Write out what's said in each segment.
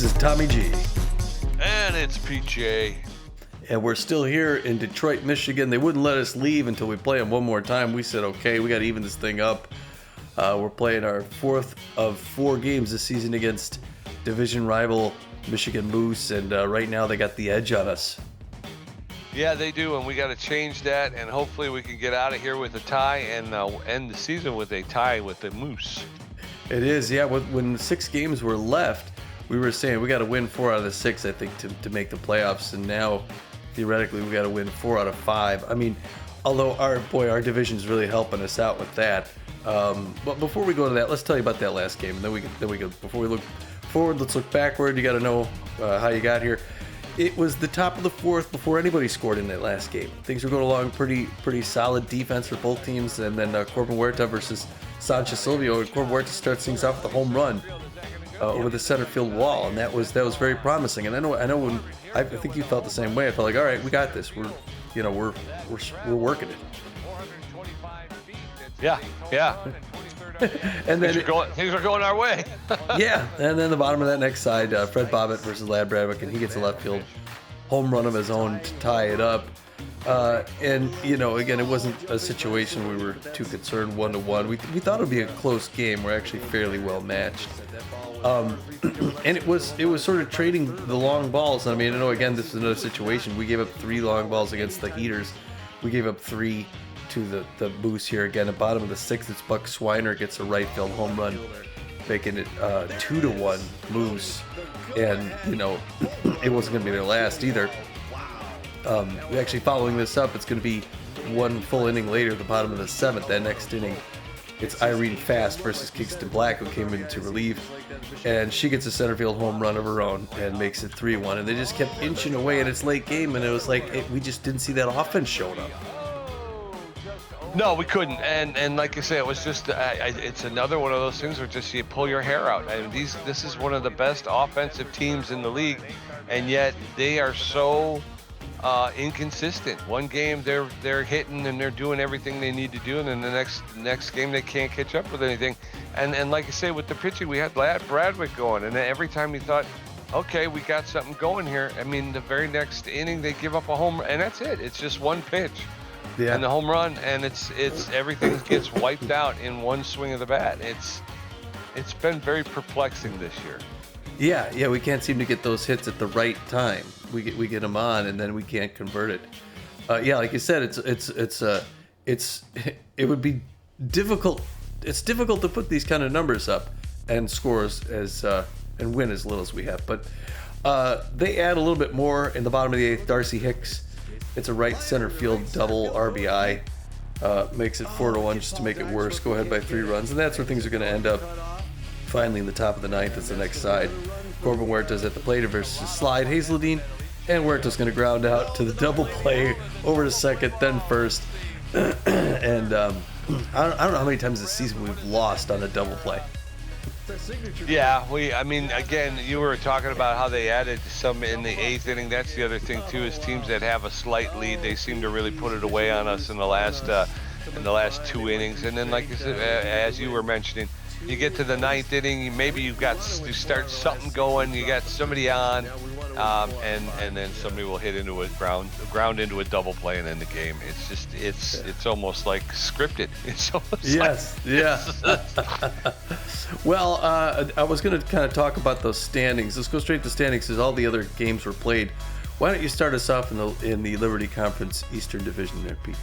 This is Tommy G. And it's PJ. And we're still here in Detroit, Michigan. They wouldn't let us leave until we play them one more time. We said, okay, we got to even this thing up. We're playing our fourth of 4 games this season against division rival Michigan Moose. And right now they got the edge on us. Yeah, they do, and we got to change that, and hopefully we can get out of here with a tie and end the season with a tie with the Moose. It is, yeah. When 6 games were left, we were saying we got to win 4 out of the 6, I think, to make the playoffs. And now, theoretically, we got to win 4 out of 5. I mean, although our division's really helping us out with that. But before we go to that, let's tell you about that last game, and then we go. Before we look forward, let's look backward. You got to know how you got here. It was the top of the 4th before anybody scored in that last game. Things were going along pretty solid defense for both teams, and then Corbin Huerta versus Sanchez Silvio, and Corbin Huerta starts things off with a home run over the center field wall, and that was very promising. And I know when I think you felt the same way. I felt like, all right, we got this. We're working it. Yeah. And then things are going our way. Yeah, and then the bottom of that next side, Fred Bobbitt versus Lad Bradwick, and he gets a left field home run of his own to tie it up. And again, it wasn't a situation we were too concerned 1-1. We thought it would be a close game. We're actually fairly well matched. And it was sort of trading the long balls. I mean, again, this is another situation. We gave up 3 long balls against the Heaters. We gave up 3 to the Moose here. Again, at bottom of the 6th, it's Buck Swiner gets a right field home run, making it 2-1 Moose. And it wasn't going to be their last either. Actually, following this up, it's going to be 1 full inning later at the bottom of the 7th. That next inning, it's Irene Fast versus Kingston Black, who came in to relieve, and she gets a center field home run of her own and makes it 3-1. And they just kept inching away in its late game, and it was like we just didn't see that offense showing up. No, we couldn't, and like I say, it was just it's another one of those things where just you pull your hair out. And this is one of the best offensive teams in the league, and yet they are so inconsistent. One game they're hitting and they're doing everything they need to do, and then the next game they can't catch up with anything. And like I say, with the pitching, we had Lad Bradwick going, and then every time you thought, okay, we got something going here, I mean, the very next inning they give up a home, and that's it. It's just one pitch. Yeah. And the home run, and it's everything gets wiped out in one swing of the bat. It's been very perplexing this year. Yeah, we can't seem to get those hits at the right time. We get them on, and then we can't convert it. Like you said, it would be difficult. It's difficult to put these kind of numbers up and scores and win as little as we have. But they add a little bit more in the bottom of the 8th. Darcy Hicks. It's a right center field double RBI. Makes it 4-1 just to make it worse. Go ahead by 3 runs. And that's where things are going to end up. Finally, in the top of the 9th, it's the next side. Corbin Huerta's at the plate versus Slide Hazeldine. And Huerta's going to ground out to the double play over to second, then first. And I don't know how many times this season we've lost on a double play. Yeah, again, you were talking about how they added some in the 8th inning. That's the other thing too, is teams that have a slight lead, they seem to really put it away on us in the last 2 innings. And then, like you said, as you were mentioning, you get to the 9th inning, maybe you start something going, you got somebody on, and then somebody will hit into a ground into a double play and end the game. It's just it's almost like scripted. It's almost Well, I was going to kind of talk about those standings. Let's go straight to standings as all the other games were played. Why don't you start us off in the Liberty Conference Eastern Division there, Pete?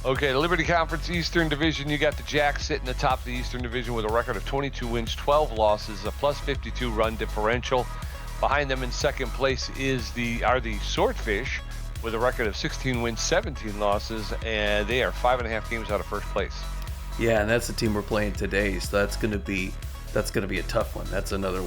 Okay, the Liberty Conference Eastern Division, you got the Jacks sitting atop the Eastern Division with a record of 22 wins, 12 losses, a plus 52 run differential. Behind them in second place are the Swordfish with a record of 16 wins, 17 losses, and they are 5.5 games out of first place. Yeah, and that's the team we're playing today, so that's going to be a tough one. That's another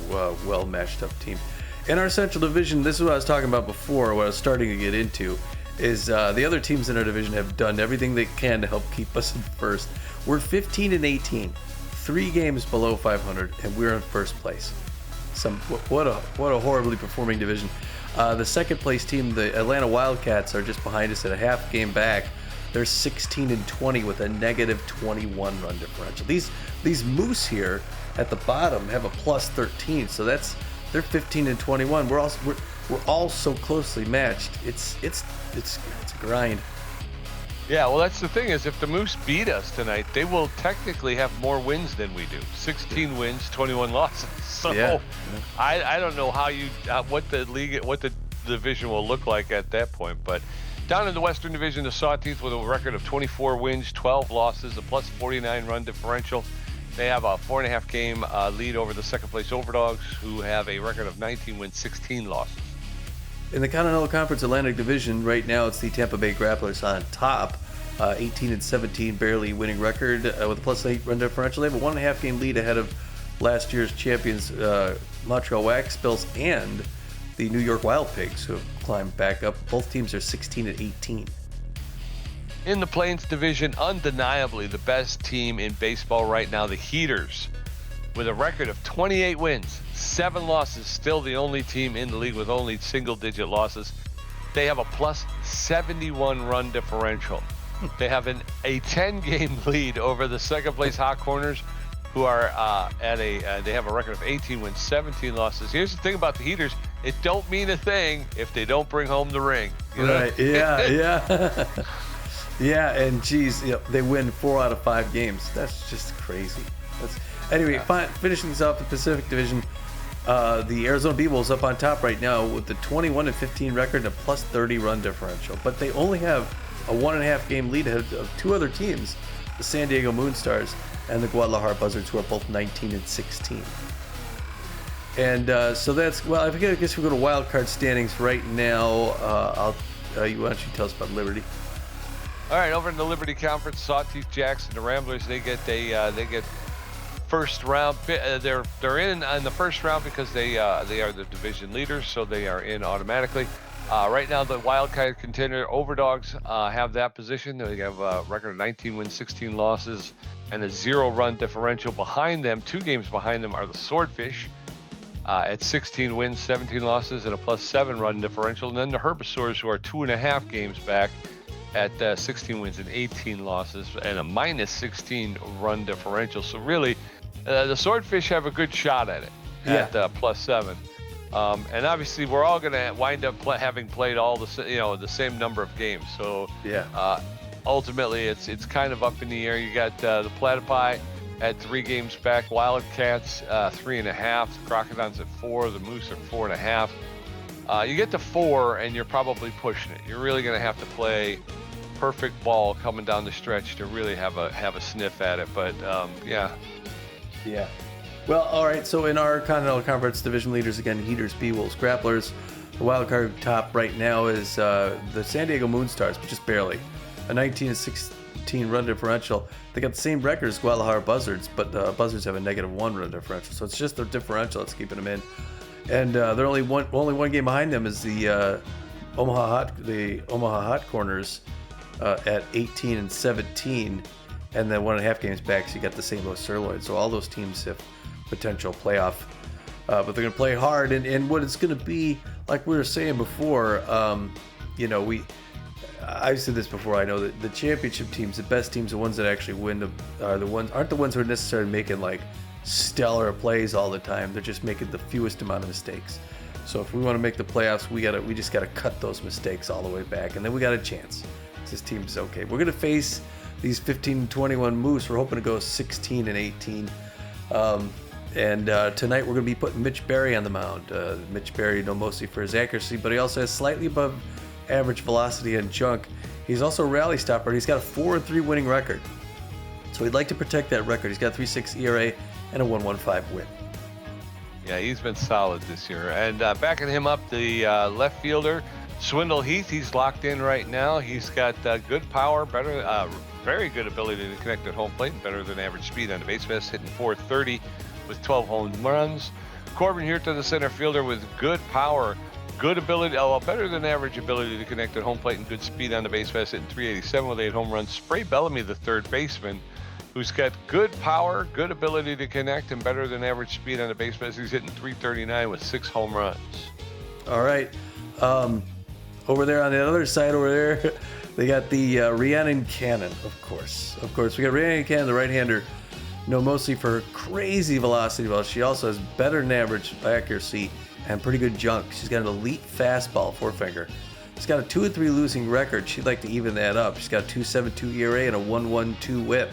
well matched up team. In our Central Division, this is what I was talking about before, what I was starting to get into, is the other teams in our division have done everything they can to help keep us in first. We're 15-18, 3 games below 500, and we're in first place. What a horribly performing division. The second place team, the Atlanta Wildcats, are just behind us at a half game back. They're 16-20 with a negative 21 run differential. These Moose here at the bottom have a plus 13, so that's They're 15 and 21. We're all so closely matched. It's a grind. Yeah, well, that's the thing is if the Moose beat us tonight, they will technically have more wins than we do. 16 wins, 21 losses. So Yeah. I don't know how what the division will look like at that point. But down in the Western Division, the Sawtooth with a record of 24 wins, 12 losses, a plus 49 run differential. They have a 4.5 game lead over the second place Overdogs, who have a record of 19 wins, 16 losses. In the Continental Conference Atlantic Division, right now it's the Tampa Bay Grapplers on top, 18 and 17, barely winning record with a plus 8 run differential. They have a 1.5 game lead ahead of last year's champions Montreal Wax Bills and the New York Wild Pigs, who have climbed back up. Both teams are 16 and 18. In the Plains Division, undeniably the best team in baseball right now, the Heaters, with a record of 28 wins, 7 losses, still the only team in the league with only single-digit losses. They have a plus 71 run differential. They have a 10-game lead over the second-place Hot Corners, who are they have a record of 18 wins, 17 losses. Here's the thing about the Heaters: it don't mean a thing if they don't bring home the ring. You know? Right? Yeah. Yeah, and geez, they win 4 out of 5 games. That's just crazy. Anyway, finishing this off, the Pacific Division, the Arizona Beewolves up on top right now with the 21 and 15 record and a plus 30 run differential. But they only have a 1.5 game lead ahead of 2 other teams, the San Diego Moonstars and the Guadalajara Buzzards, who are both 19 and 16. And so that's, well, I guess we go to wild card standings right now. Why don't you tell us about Liberty? All right, over in the Liberty Conference, Sawtooth Jacks and the Ramblers, they get first round. They're in the first round because they are the division leaders, so they are in automatically. Right now, the wild card contender Overdogs have that position. They have a record of 19 wins, 16 losses, and a 0 run differential. Behind them, 2 games behind them, are the Swordfish at 16 wins, 17 losses, and a plus 7 run differential. And then the Herbivores, who are 2.5 games back at 16 wins and 18 losses and a minus 16 run differential. So really, the Swordfish have a good shot at it at plus 7. And obviously, we're all going to wind up having played all the same number of games. So ultimately, it's kind of up in the air. You got the Platypi at 3 games back, Wildcats 3.5, Crocodiles at 4, the Moose at 4.5. You get to 4, and you're probably pushing it. You're really going to have to play perfect ball coming down the stretch to really have a sniff at it. But yeah. Well, all right. So in our Continental Conference division leaders again, Heaters, Beewolves, Grapplers. The wild card top right now is the San Diego Moonstars, but just barely, a 19 and 16 run differential. They got the same record as Guadalajara Buzzards, but the Buzzards have a -1 run differential. So it's just their differential that's keeping them in. And they're only one game behind them is the Omaha Hot Corners at 18 and 17, and then 1.5 games back. So you got the St. Louis Sirloin. So all those teams have potential playoff, but they're going to play hard. And what it's going to be, like we were saying before, I've said this before. I know that the championship teams, the best teams, the ones that actually win, aren't the ones who are necessarily making like stellar plays all the time. They're just making the fewest amount of mistakes. So if we want to make the playoffs, we just got to cut those mistakes all the way back, and then we got a chance. This team's okay. We're going to face these 15 and 21 Moose. We're hoping to go 16 and 18. And tonight we're going to be putting Mitch Berry on the mound. Mitch Berry, known mostly for his accuracy, but he also has slightly above average velocity and junk. He's also a rally stopper, and he's got a 4-3 winning record. So we'd like to protect that record. He's got a 3.6 ERA and a 1.15 win. Yeah, he's been solid this year. And backing him up, the left fielder, Swindle Heath, he's locked in right now. He's got good power, very good ability to connect at home plate, better than average speed on the base pass, hitting .430 with 12 home runs. Corbin Huerta, the center fielder, with good power, good ability, better than average ability to connect at home plate and good speed on the base pass, hitting .387 with 8 home runs. Spray Bellamy, the third baseman, who's got good power, good ability to connect, and better than average speed on the base pass. He's hitting .339 with 6 home runs. All right. Over there on the other side over there, they got the Rhiannon Cannon, of course. We got Rhiannon Cannon, the right-hander, known mostly for her crazy velocity. Well, she also has better than average accuracy and pretty good junk. She's got an elite fastball, four-finger. She's got a 2-3 losing record. She'd like to even that up. She's got a 2.72 ERA and a 1.12 WHIP.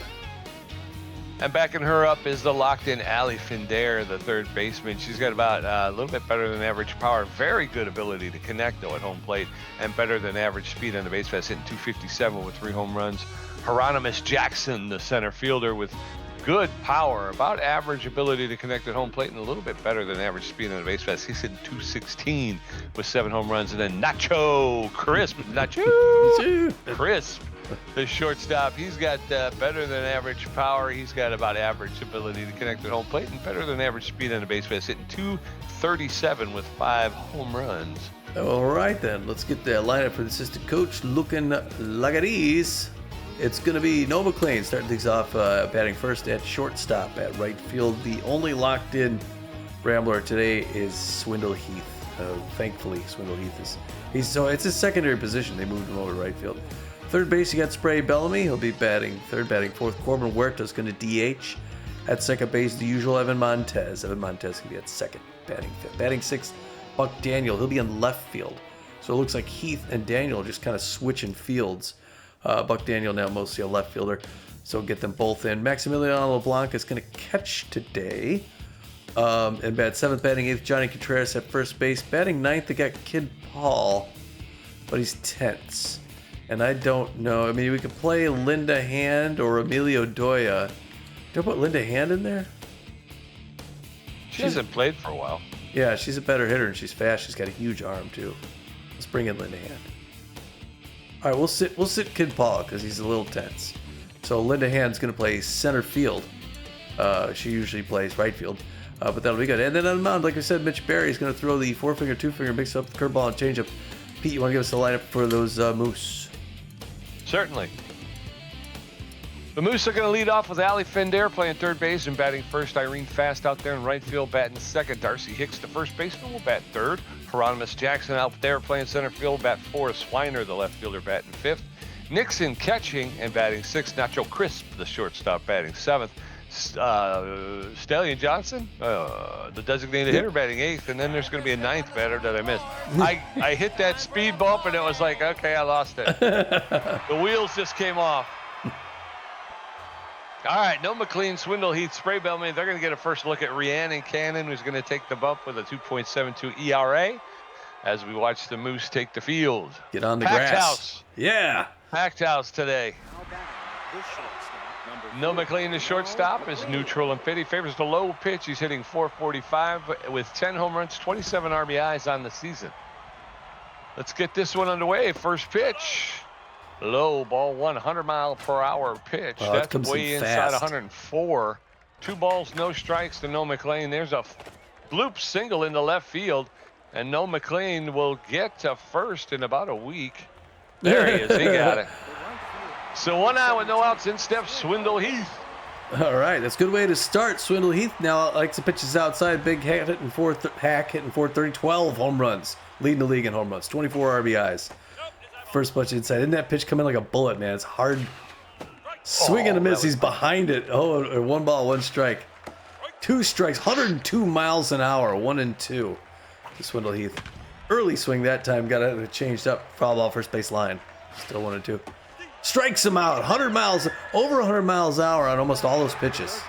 And backing her up is the locked-in Ali Finder, the third baseman. She's got about a little bit better than average power. Very good ability to connect, though, at home plate, and better than average speed on the base paths, hitting 257 with 3 home runs. Hieronymus Jackson, the center fielder, with good power, about average ability to connect at home plate, and a little bit better than average speed on the base paths. He's hitting 216 with 7 home runs. And then Nacho Crisp, the shortstop. He's got better than average power. He's got about average ability to connect at home plate, and better than average speed on the base paths, hitting 237 with 5 home runs. All right, then. Let's get the lineup for the assistant coach looking like it is. It's going to be Noah McLean starting things off, batting first at shortstop. At right field, the only locked-in Rambler today is Swindle Heath. Thankfully, Swindle Heath is... So it's his secondary position. They moved him over to right field. Third base, you got Spray Bellamy. He'll be batting third, batting fourth. Corbin Huerta's going to DH. At second base, the usual Evan Montez. Evan Montez can be at second, batting fifth. Batting sixth, Buck Daniel. He'll be in left field. So it looks like Heath and Daniel just kind of switching fields. Buck Daniel now mostly a left fielder, so get them both in. Maximiliano LeBlanc is going to catch today. And bat seventh, batting eighth, Johnny Contreras at first base. Batting ninth, they got Kid Paul, but he's tense. And I don't know. I mean, we could play Linda Hand or Emilio Doya. Do I put Linda Hand in there? She hasn't played for a while. Yeah, she's a better hitter and she's fast. She's got a huge arm too. Let's bring in Linda Hand. All right, we'll sit Kid Paul because he's a little tense. So Linda Hand's going to play center field. She usually plays right field, but that'll be good. And then on the mound, like I said, Mitch Berry's going to throw the four-finger, two-finger, mix up the curveball and changeup. Pete, you want to give us the lineup for those Moose? Certainly. The Moose are going to lead off with Ali Finder playing third base and batting first. Irene Fast out there in right field batting second. Darcy Hicks, the first baseman, will bat third. Hieronymus Jackson out there playing center field, bat fourth. Swiner, the left fielder, batting fifth. Nixon catching and batting sixth. Nacho Crisp, the shortstop, batting seventh. Stallion Johnson, the designated hitter, batting eighth. And then there's going to be a ninth batter that I missed. I hit that speed bump and it was like, okay, I lost it. The wheels just came off. All right, no McLean, Swindle Heath, Spray Bellamy. They're going to get a first look at Rhiannon Cannon, who's going to take the bump with a 2.72 ERA as we watch the Moose take the field. Get on the Packed grass. House. Yeah. Packed house today. No McLean, the shortstop, is neutral and fit. He favors the low pitch. He's hitting 445 with 10 home runs, 27 RBIs on the season. Let's get this one underway. First pitch. Low ball, 100-mile-per-hour pitch. Oh, that's way inside fast. 104. 2 balls, no strikes to No McLean. There's a bloop single into left field, and No McLean will get to first in about a week. There he is. He got it. So 1 out with no outs. In steps Swindle Heath. All right, that's a good way to start. Swindle Heath now likes to pitches outside. Big Hack hitting 430, 12 home runs, leading the league in home runs, 24 RBIs. First punch inside. Didn't that pitch come in like a bullet, man? It's hard. Swing and a miss. He's behind it. Oh, 1 ball, 1 strike. 2 strikes, 102 miles an hour, 1-2 to Swindle Heath. Early swing that time, got it changed up. Foul ball, first base line. Still 1-2. Strikes him out. 100 miles, over 100 miles an hour on almost all those pitches.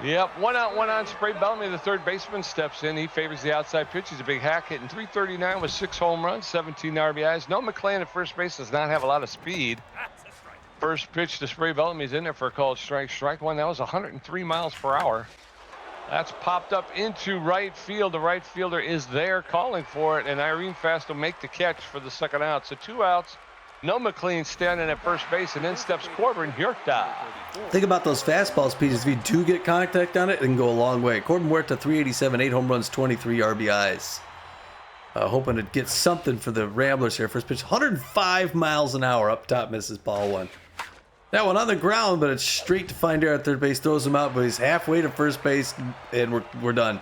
Yep, 1 out, 1 on. Spray Bellamy, the third baseman, steps in. He favors the outside pitch. He's a big hack, hitting 339 with 6 home runs, 17 RBIs. No McLean at first base does not have a lot of speed. First pitch to Spray Bellamy is in there for a called strike. Strike one, that was 103 miles per hour. That's popped up into right field. The right fielder is there calling for it, and Irene Fast will make the catch for the second out. So 2 outs. No McLean standing at first base, and then steps Corbin Huerta. Think about those fastballs, Pete. If you do get contact on it, it can go a long way. Corbin Huerta, 387, 8 home runs, 23 RBIs. Hoping to get something for the Ramblers here. First pitch, 105 miles an hour up top, misses ball 1. That one on the ground, but it's straight to find air at third base, throws him out, but he's halfway to first base, and we're done.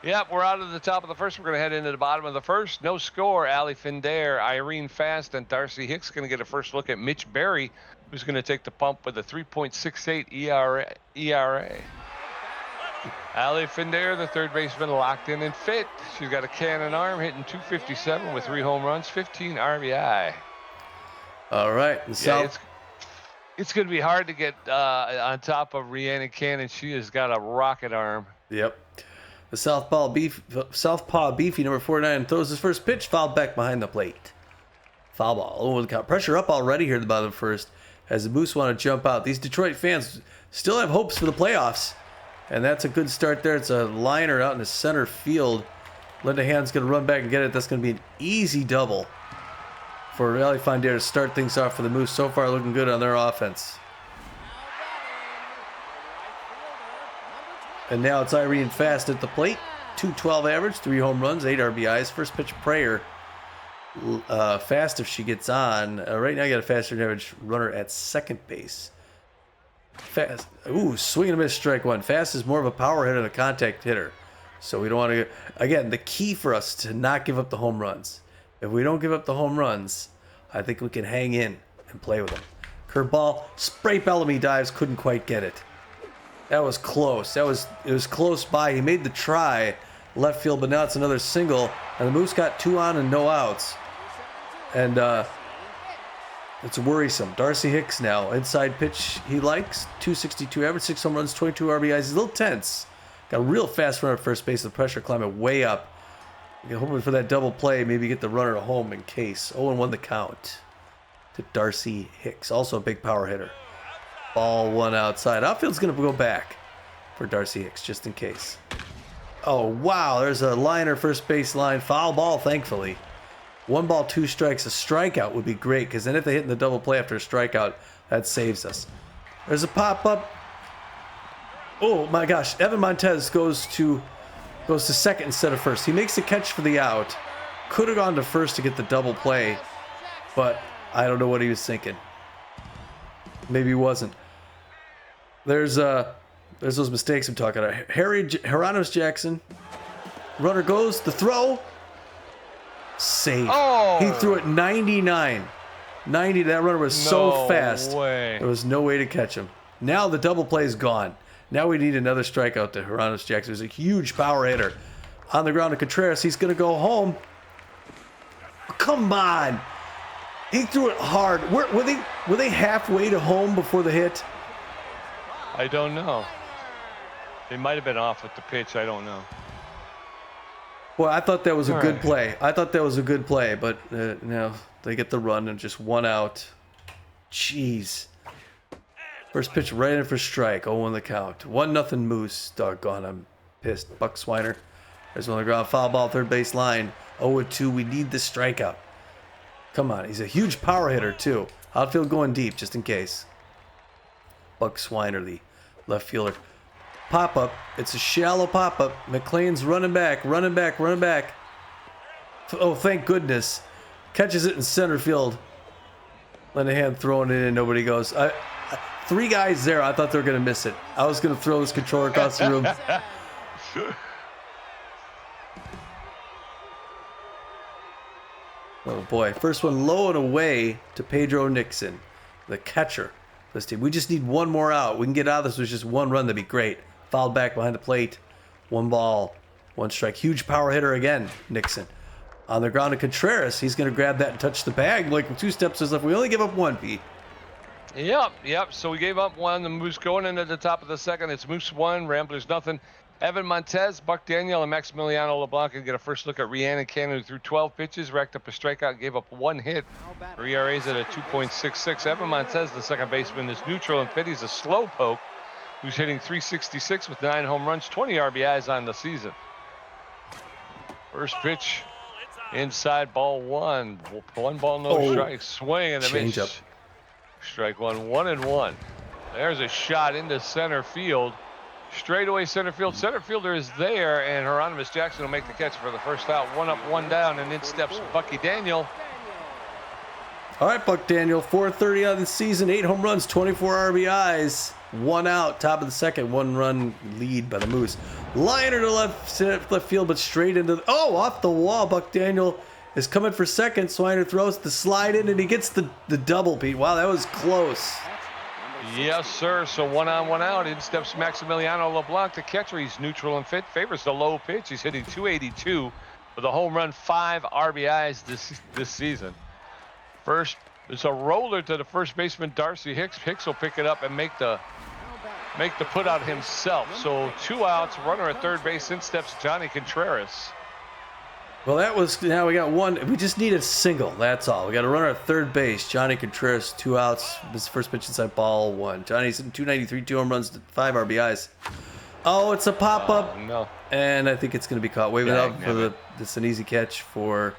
Yep, we're out of the top of the first. We're going to head into the bottom of the first. No score. Ali Finder, Irene Fast, and Darcy Hicks going to get a first look at Mitch Berry, who's going to take the pump with a 3.68 ERA. Ali Findare, the third baseman, locked in and fit. She's got a cannon arm, hitting 257 with 3 home runs, 15 RBI. All right. It's going to be hard to get on top of Rhiannon Cannon. She has got a rocket arm. Yep. The Southpaw Beefy, number 49, throws his first pitch, fouled back behind the plate. Foul ball. Oh, the count. Pressure up already here at the bottom of the first as the Moose want to jump out. These Detroit fans still have hopes for the playoffs. And that's a good start there. It's a liner out in the center field. Linda Hand's going to run back and get it. That's going to be an easy double for Ali Findare to start things off for the Moose. So far looking good on their offense. And now it's Irene Fast at the plate. 212 average, 3 home runs, 8 RBIs. First pitch Prayer. Fast if she gets on. Right now you got a faster than average runner at second base. Fast. Ooh, swing and a miss, strike one. Fast is more of a power hitter than a contact hitter. So we don't want to... Again, the key for us to not give up the home runs. If we don't give up the home runs, I think we can hang in and play with them. Curveball. Spray Bellamy dives. Couldn't quite get it. That was close. It was close by. He made the try. Left field, but now it's another single. And the Moose got 2 on and no outs. And it's worrisome. Darcy Hicks now. Inside pitch he likes. 262 average, 6 home runs, 22 RBIs. He's a little tense. Got a real fast runner at first base. The pressure climbing way up. Hoping for that double play. Maybe get the runner home in case. 0-1 the count to Darcy Hicks. Also a big power hitter. Ball one outside. Outfield's going to go back for Darcy Hicks just in case. Oh, wow. There's a liner first base line. Foul ball, thankfully. 1 ball, 2 strikes. A strikeout would be great because then if they hit in the double play after a strikeout, that saves us. There's a pop-up. Oh, my gosh. Evan Montez goes to second instead of first. He makes the catch for the out. Could have gone to first to get the double play, but I don't know what he was thinking. Maybe he wasn't. There's those mistakes I'm talking about. Hieronymus Jackson. Runner goes. The throw. Save. Oh. He threw it 99. 90. That runner was so fast. Way. There was no way to catch him. Now the double play is gone. Now we need another strikeout to Hieronymus Jackson. He's a huge power hitter. On the ground to Contreras. He's going to go home. Come on. He threw it hard. Were they halfway to home before the hit? I don't know. They might have been off with the pitch. I don't know. Well, I thought that was a good play. But no, they get the run and just 1 out. Jeez. First pitch right in for strike. 0-1 the count. 1-0 Moose. Doggone, I'm pissed. Buck Swiner. There's one on the ground. Foul ball, third base line. 0-2. We need this strikeout. Come on. He's a huge power hitter, too. Outfield going deep, just in case. Buck Swiner, the left fielder. Pop-up. It's a shallow pop-up. McLean's running back. Oh, thank goodness. Catches it in center field. Linehan throwing it in. Nobody goes. 3 guys there. I thought they were going to miss it. I was going to throw this controller across the room. Oh, boy. First one low and away to Pedro Nixon, the catcher. This team. We just need 1 more out. We can get out of this with just 1 run. That'd be great. Fouled back behind the plate. 1 ball, 1 strike. Huge power hitter again, Nixon. On the ground to Contreras. He's going to grab that and touch the bag. Like 2 steps is left. We only give up 1, Pete. Yep. So we gave up 1. The Moose going into the top of the second. It's Moose 1, Ramblers nothing. Evan Montez, Buck Daniel, and Maximiliano LeBlanc can get a first look at Rhiannon Cannon, who threw 12 pitches, racked up a strikeout, gave up 1 hit. Her ERA's at a 2.66. Evan Montez, the second baseman, is neutral and fit. He's a slow poke who's hitting 366 with 9 home runs, 20 RBIs on the season. First pitch, inside, ball 1. 1 ball, no strike. Swing and a miss. Change-up. Strike 1, 1-1. There's a shot into center field. Straightaway center field. Center fielder is there, and Hieronymus Jackson will make the catch for the first out. 1 up, 1 down, and in steps Bucky Daniel. All right, Buck Daniel, 430 on the season, 8 home runs, 24 RBIs, 1 out, top of the second, 1 run lead by the Moose. Liner to left field, but straight into off the wall. Buck Daniel is coming for second. Swiner throws the slide in, and he gets the double, Pete. Wow, that was close. Yes, sir. So 1 on, 1 out. In steps Maximiliano LeBlanc, the catcher. He's neutral and fit. Favors the low pitch. He's hitting .282 with a home run, 5 RBIs this season. First, it's a roller to the first baseman Darcy Hicks. Hicks will pick it up and make the put out himself. So 2 outs, runner at third base. In steps Johnny Contreras. Well, now we got one. We just need a single. That's all. We got a runner at third base. Johnny Contreras, 2 outs. His first pitch inside ball 1. Johnny's hitting .293, 2 home runs, 5 RBIs. Oh, it's a pop up. No. And I think it's going to be caught. Wave it up for it's an easy catch for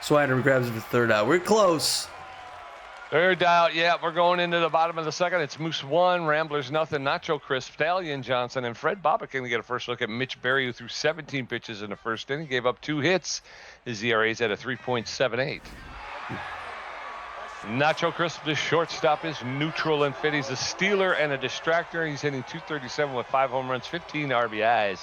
Swiner. Grabs it for third out. We're close. Third out, yeah, we're going into the bottom of the second. It's Moose 1, Ramblers nothing. Nacho Crisp, Stallion Johnson, and Fred Bobbitt can get a first look at Mitch Berry, who threw 17 pitches in the first inning, gave up 2 hits. His ERA's at a 3.78. Nacho Crisp, the shortstop, is neutral and fit. He's a stealer and a distractor. He's hitting .237 with 5 home runs, 15 RBIs.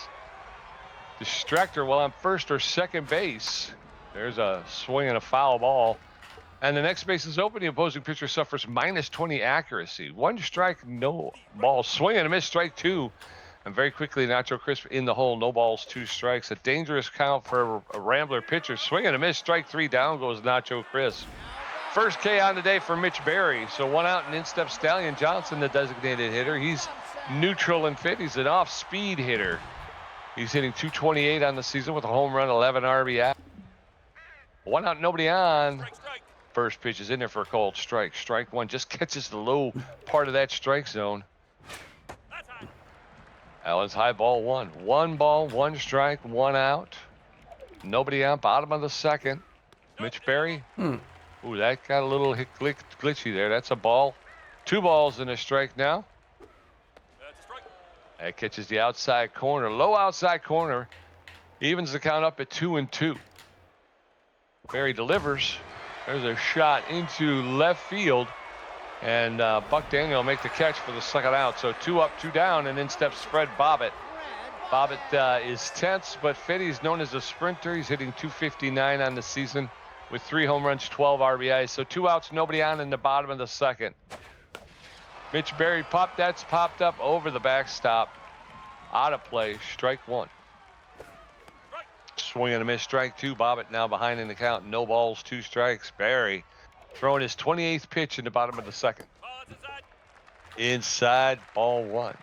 Distractor while on first or second base. There's a swing and a foul ball. And the next base is open. The opposing pitcher suffers -20 accuracy. 1 strike, no ball. Swing and a miss, strike 2. And very quickly, Nacho Crisp in the hole. No balls, 2 strikes. A dangerous count for a Rambler pitcher. Swing and a miss, strike 3. Down goes Nacho Crisp. First K on the day for Mitch Berry. So 1 out, and in steps Stallion Johnson, the designated hitter. He's neutral and fit. He's an off-speed hitter. He's hitting .228 on the season with a home run, 11 RBI. 1 out, nobody on. First pitch is in there for a called strike. Strike 1 just catches the low part of that strike zone. Allen's high ball 1. 1 ball, 1 strike, 1 out. Nobody on, bottom of the second. Mitch Berry. Ooh, that got a little glitchy there. That's a ball. 2 balls and a strike now. That catches the outside corner. Low outside corner. Evens the count up at 2-2. Berry delivers. There's a shot into left field, and Buck Daniel will make the catch for the second out. So 2 up, 2 down, and in steps Fred Bobbitt. Bobbitt is tense, but fit. He's known as a sprinter. He's hitting .259 on the season with 3 home runs, 12 RBIs. So 2 outs, nobody on in the bottom of the second. Mitch Berry popped up over the backstop. Out of play, strike 1. Swing and a miss, strike 2. Bobbitt now behind in the count. No balls, 2 strikes. Berry throwing his 28th pitch in the bottom of the second. Inside, ball 1.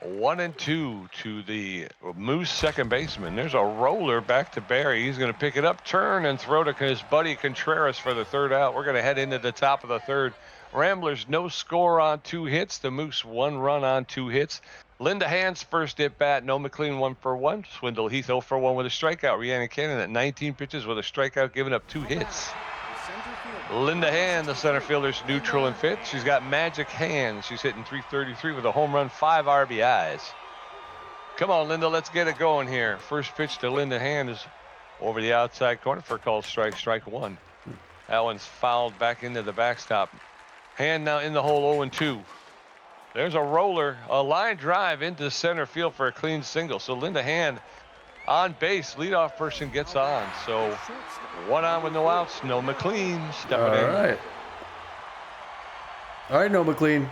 1-2 to the Moose second baseman. There's a roller back to Berry. He's going to pick it up, turn, and throw to his buddy Contreras for the third out. We're going to head into the top of the third. Ramblers no score on 2 hits. The Moose 1 run on 2 hits. Linda Hand's first at bat. No McLean 1 for 1. Swindle Heath 0 for 1 with a strikeout. Rhiannon Cannon at 19 pitches with a strikeout, giving up 2 hits. Linda Hand, the center fielder's neutral and fit. She's got magic hands. She's hitting .333 with a home run, 5 RBIs. Come on, Linda, let's get it going here. First pitch to Linda Hand is over the outside corner for a called strike, strike 1. That one's fouled back into the backstop. Hand now in the hole, 0-2. There's a roller, a line drive into center field for a clean single. So Linda Hand on base, leadoff person gets on. So 1 on with no outs, no McLean stepping in. All right, no McLean.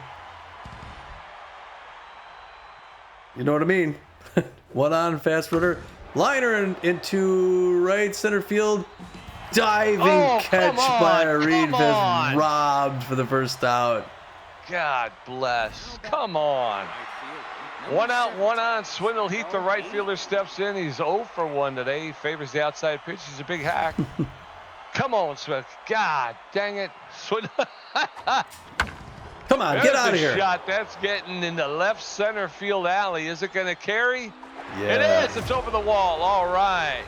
You know what I mean? 1 on, fast footer, liner into right center field. Diving catch by Reed is robbed for the first out. God bless. Come on. 1 out, 1 on. Swindle Heath, the right fielder, steps in. He's 0 for 1 today. He favors the outside pitch. He's a big hack. Come on, Smith. God dang it. Swindle. Come on, get out of here. Shot. That's getting in the left center field alley. Is it going to carry? Yeah. It is. It's over the wall. All right.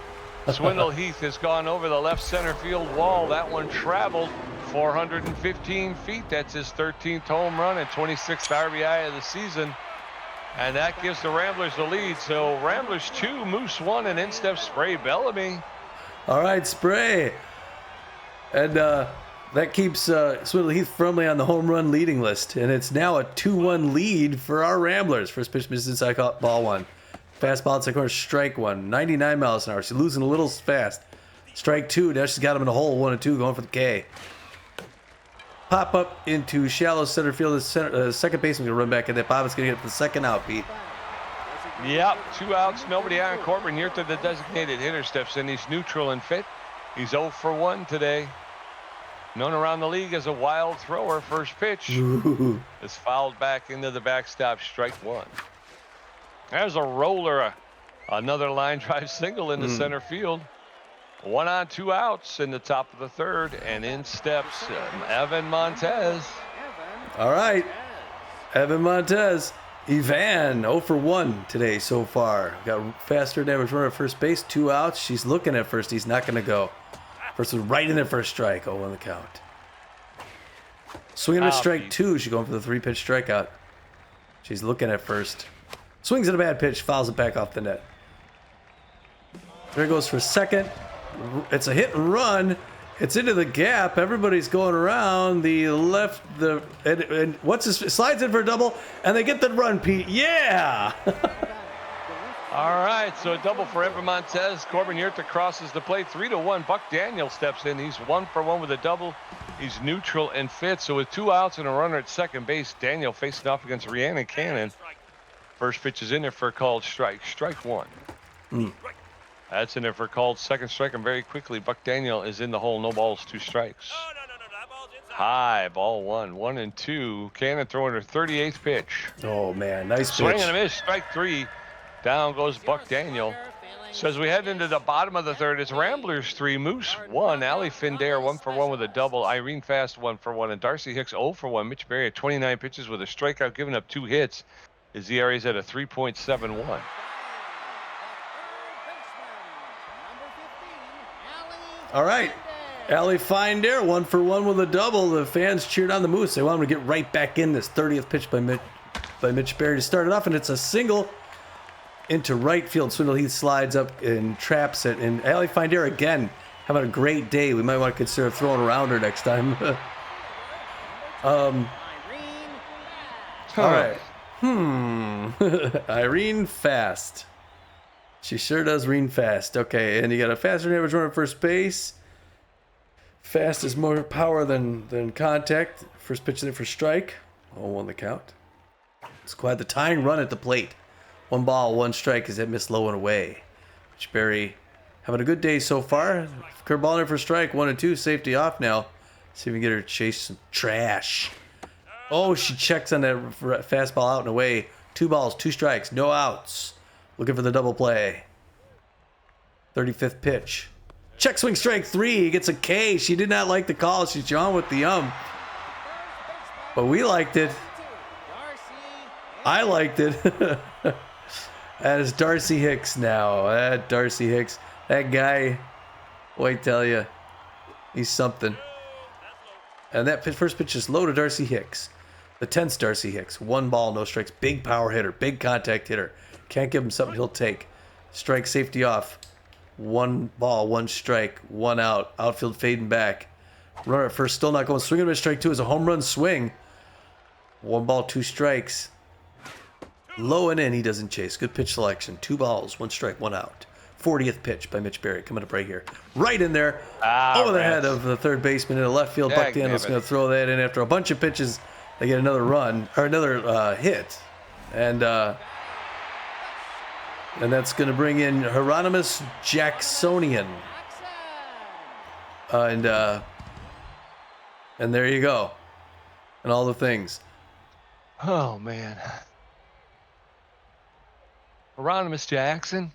Swindle Heath has gone over the left center field wall. That one traveled 415 feet. That's his 13th home run and 26th RBI of the season. And that gives the Ramblers the lead. So Ramblers 2, Moose 1, and in steps Spray Bellamy. All right, Spray. And that keeps Swindle Heath firmly on the home run leading list. And it's now a 2-1 lead for our Ramblers. First pitch misses inside, ball 1. Fastball inside corner, strike 1. 99 miles an hour. She's losing a little fast. Strike 2. Now she's got him in the hole, 1-2, going for the K. pop up into shallow center field. The second baseman going to run back, and that Bobbitt's going to get the second out, Pete. Yep, 2 outs, nobody on. Corbin Yurta, the designated hitter, steps in. He's neutral and fit. He's 0 for 1 today. Known around the league as a wild thrower. First pitch is fouled back into the backstop. Strike 1. There's a roller. Another line drive single into center field. 1 on, 2 outs in the top of the third, and in steps Evan Montez. All right, Evan Montez. Ivan 0 for 1 today so far. Got faster than average runner at first base. 2 outs. She's looking at first. He's not going to go. First was right in there for a strike. 0 on the count. Swinging at strike 2. She's going for the 3-pitch strikeout. She's looking at first. Swings at a bad pitch. Fouls it back off the net. There goes for second. It's a hit and run. It's into the gap. Everybody's going around the left. And slides in for a double, and they get the run, Pete. Yeah. All right, so a double for Evan Montez. Corbin Yurta crosses the plate. 3-1. Buck Daniel steps in. He's 1 for 1 with a double. He's neutral and fit. So with 2 outs and a runner at second base, Daniel facing off against Rhiannon Cannon. First pitch is in there for a called strike. Strike 1. That's in there for a called second strike, and very quickly Buck Daniel is in the hole. No balls, 2 strikes. High, ball 1, 1-2. Cannon throwing her 38th pitch. Oh man, nice pitch. Swing and a miss. Strike 3. Down goes Buck Daniel. So as we head into the bottom of the third, it's Ramblers 3, Moose 1, Allie Findare 1 for 1 with a double, Irene Fast 1 for 1, and Darcy Hicks 0 for 1. Mitch Berry at 29 pitches with a strikeout, giving up 2 hits. His ERA is at a 3.71. All right. Allie Findare 1 for 1 with a double. The fans cheered on the Moose. They want him to get right back in this 30th pitch by Mitch Berry to start it off, and it's a single into right field. Swindle Heath slides up and traps it. And Allie Findare again having a great day. We might want to consider throwing around her next time. All right. Irene Fast. She sure does read fast. Okay, and you got a faster than average runner at first base. Fast is more power than contact. First pitch in for strike. 0 on the count. It's quite the tying run at the plate. 1 ball, 1 strike as it missed low and away. Mitch Berry having a good day so far. Curveball in there for strike. 1-2. Safety off now. See if we can get her to chase some trash. Oh, she checks on that fastball out and away. 2 balls, 2 strikes, no outs. Looking for the double play. 35th pitch. Check swing strike 3. He gets a K. She did not like the call. She's on with the But we liked it. I liked it. That is Darcy Hicks now. Darcy Hicks. That guy, boy, I tell you, he's something. And that first pitch is low to Darcy Hicks. The 10th Darcy Hicks. 1 ball, no strikes. Big power hitter. Big contact hitter. Can't give him something he'll take. Strike, safety off. 1 ball, 1 strike, 1 out. Outfield fading back. Runner at first still not going. Swinging to strike 2 is a home run swing. 1 ball, 2 strikes. Low and in, he doesn't chase. Good pitch selection. 2 balls, 1 strike, 1 out. 40th pitch by Mitch Berry. Coming up right here. Right in there. Over the head of the third baseman in the left field. Buck Daniel's going to throw that in after a bunch of pitches. They get another run, or another hit. And that's going to bring in Hieronymus Jacksonian. And there you go. And all the things. Oh, man. Hieronymus Jackson.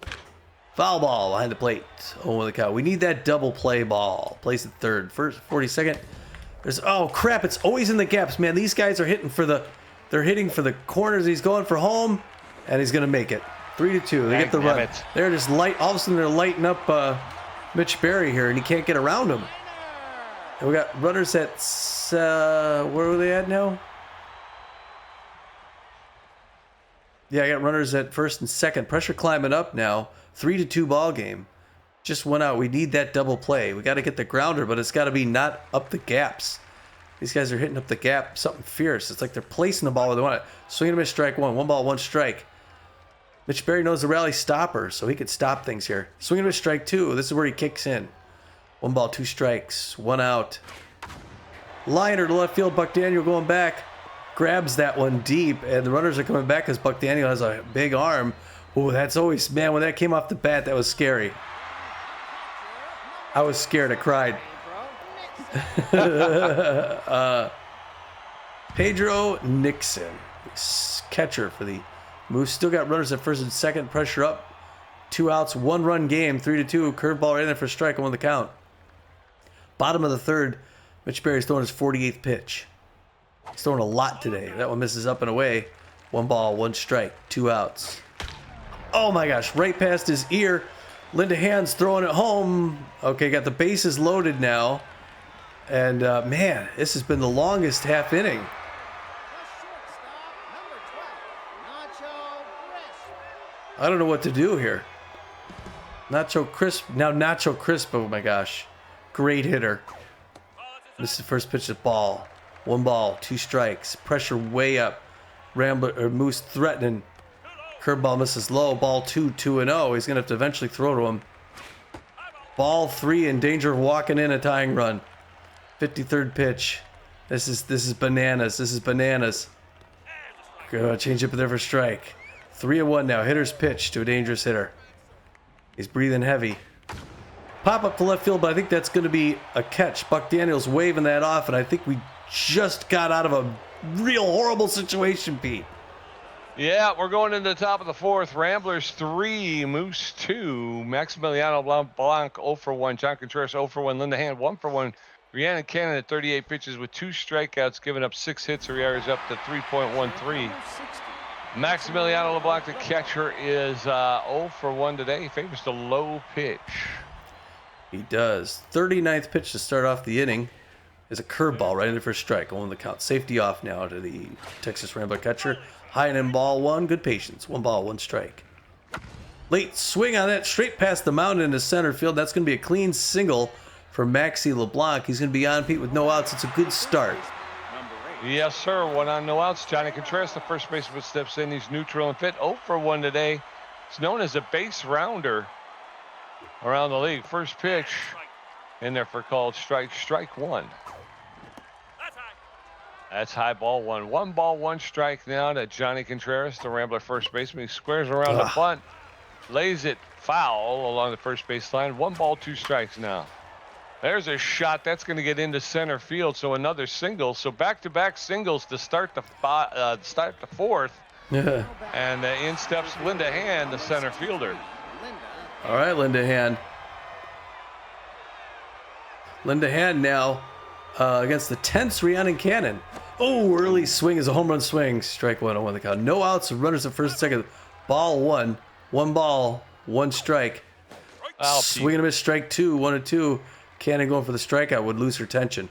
Foul ball behind the plate. Oh, with the count. We need that double play ball. Place at third. First, 42nd. Oh, crap. It's always in the gaps, man. These guys are hitting for the corners. He's going for home, and he's going to make it. 3-2. They get the run. They're just light. All of a sudden, they're lighting up Mitch Berry here, and he can't get around him. And we got runners at where are they at now? Yeah, I got runners at first and second. Pressure climbing up now. 3-2 ball game. Just went out. We need that double play. We got to get the grounder, but it's got to be not up the gaps. These guys are hitting up the gap. Something fierce. It's like they're placing the ball where they want it. Swing and a miss, strike 1. 1 ball, 1 strike. Mitch Berry knows the rally stopper, so he could stop things here. Swing and a miss, strike 2. This is where he kicks in. 1 ball, 2 strikes, 1 out. Liner to left field. Buck Daniel going back. Grabs that one deep, and the runners are coming back because Buck Daniel has a big arm. Oh, that's always, man, when that came off the bat, that was scary. I was scared. I cried. Pedro Nixon, catcher for the Moose. Still got runners at first and second. Pressure up. 2 outs, 1-run game. 3-2. Curveball right in there for a strike. On the count. Bottom of the third. Mitch Berry's throwing his 48th pitch. He's throwing a lot today. That one misses up and away. 1 ball, 1 strike, 2 outs. Oh my gosh, right past his ear. Linda Hand's throwing it home. Okay, got the bases loaded now. And man, this has been the longest half inning. I don't know what to do here. Nacho Crisp. Now Nacho Crisp, oh my gosh. Great hitter. This is the first pitch of ball. 1 ball, 2 strikes. Pressure way up. Moose threatening. Curveball misses low. Ball 2, 2-0. He's going to have to eventually throw to him. Ball 3 in danger of walking in a tying run. 53rd pitch. This is bananas. This is bananas. Change up there for strike. 3-1 now. Hitter's pitch to a dangerous hitter. He's breathing heavy. Pop up to left field, but I think that's going to be a catch. Buck Daniels waving that off, and I think we just got out of a real horrible situation, Pete. Yeah, we're going into the top of the fourth. Ramblers 3, Moose 2. Maximiliano Blanc 0 for 1. John Contreras 0 for 1. Linda Hand 1 for 1. Rhiannon Cannon at 38 pitches with 2 strikeouts, giving up 6 hits. Her ERA is up to 3.13. Maximiliano LeBlanc, the catcher, is 0 for 1 today. He favors the low pitch. He does. 39th pitch to start off the inning is a curveball right in for a strike. On the count. Safety off now to the Texas Rambler catcher. High and in ball 1. Good patience. 1 ball, 1 strike. Late swing on that. Straight past the mound into center field. That's going to be a clean single for Maxi LeBlanc. He's going to be on, Pete, with no outs. It's a good start. Yes, sir. 1 on, no outs. Johnny Contreras, the first baseman, steps in. He's neutral and fit. 0 for 1 today. He's known as a base rounder around the league. First pitch in there for called strike 1. That's high, ball 1. 1 ball, 1 strike now to Johnny Contreras, the Rambler first baseman. He squares around the bunt, lays it foul along the first base line. 1 ball, 2 strikes now. There's a shot that's going to get into center field, so another single. So back-to-back singles to start the fourth. Yeah. And in steps Linda Hand, the center fielder. All right, Linda Hand. Linda Hand now against the tense Rhiannon Cannon. Oh, early swing is a home run swing. Strike 1 on the count. No outs. Runners at first and second. Ball 1. 1 ball, 1 strike. Swing and a miss. Strike 2. 1-2. Cannon going for the strikeout would lose her tension.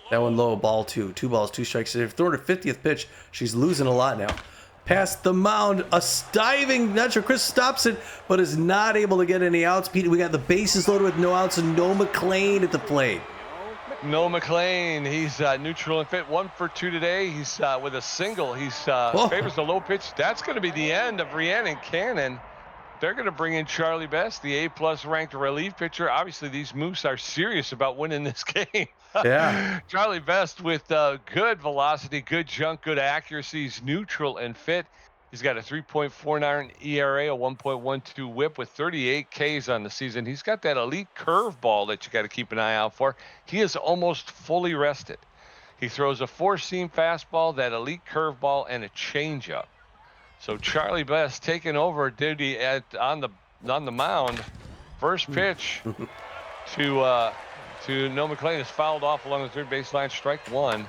That one low. Ball 2. 2 balls, 2 strikes. They've thrown her 50th pitch. She's losing a lot now. Past the mound, a diving. Not sure Chris stops it, but is not able to get any outs. Pete, we got the bases loaded with no outs and no McLean at the plate. No McLean. He's neutral and fit. 1 for 2 today. He's with a single. He's favors the low pitch. That's going to be the end of Rhiannon Cannon. They're going to bring in Charlie Best, the A+ ranked relief pitcher. Obviously, these Moose are serious about winning this game. Yeah. Charlie Best with good velocity, good junk, good accuracy. He's neutral and fit. He's got a 3.49 ERA, a 1.12 whip with 38 Ks on the season. He's got that elite curveball that you got to keep an eye out for. He is almost fully rested. He throws a 4-seam fastball, that elite curveball, and a changeup. So Charlie Best taking over duty on the mound. First pitch to No McLean is fouled off along the third baseline. Strike 1.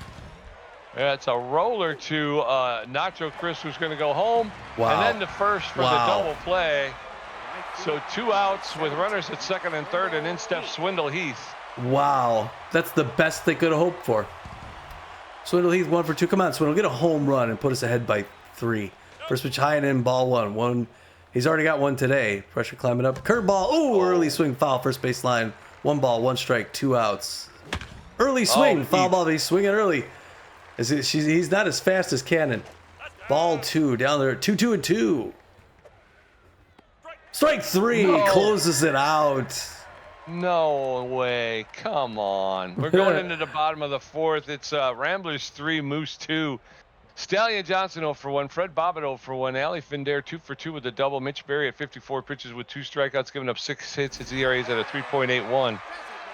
It's a roller to Nacho Chris, who's going to go home. Wow. And then the first for the double play. So 2 outs with runners at second and third, and in steps Swindle Heath. Wow. That's the best they could have hoped for. Swindle Heath 1 for 2. Come on, Swindle. Get a home run and put us ahead by 3. First pitch high and in, ball 1. He's already got 1 today. Pressure climbing up. Curveball. Oh, early swing, foul, first base line. 1 ball, 1 strike, 2 outs. Early swing, foul ball. He's swinging early. He's not as fast as Cannon. Ball 2 down there. 2-2-2. Strike 3 closes it out. No way. Come on. We're going into the bottom of the fourth. It's Ramblers 3, Moose 2. Stallion Johnson 0 for 1. Fred Bobbitt 0 for 1. Ali Findair 2 for 2 with a double. Mitch Berry at 54 pitches with 2 strikeouts, giving up 6 hits. His ERA is at a 3.81.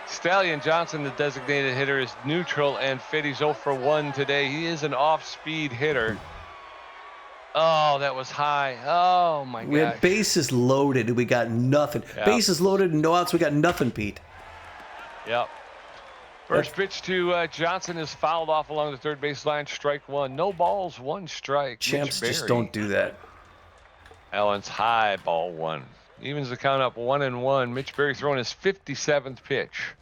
Stallion Johnson, the designated hitter, is neutral and fit. He's 0 for 1 today. He is an off-speed hitter. Oh, that was high. Oh, my gosh. We had bases loaded and we got nothing. Yep. Bases loaded and no outs, we got nothing, Pete. Yep. First pitch to Johnson is fouled off along the third base line. Strike 1. No balls, 1 strike. Champs just don't do that. Allen's high, ball 1. Evens the count up 1-1. Mitch Berry throwing his 57th pitch.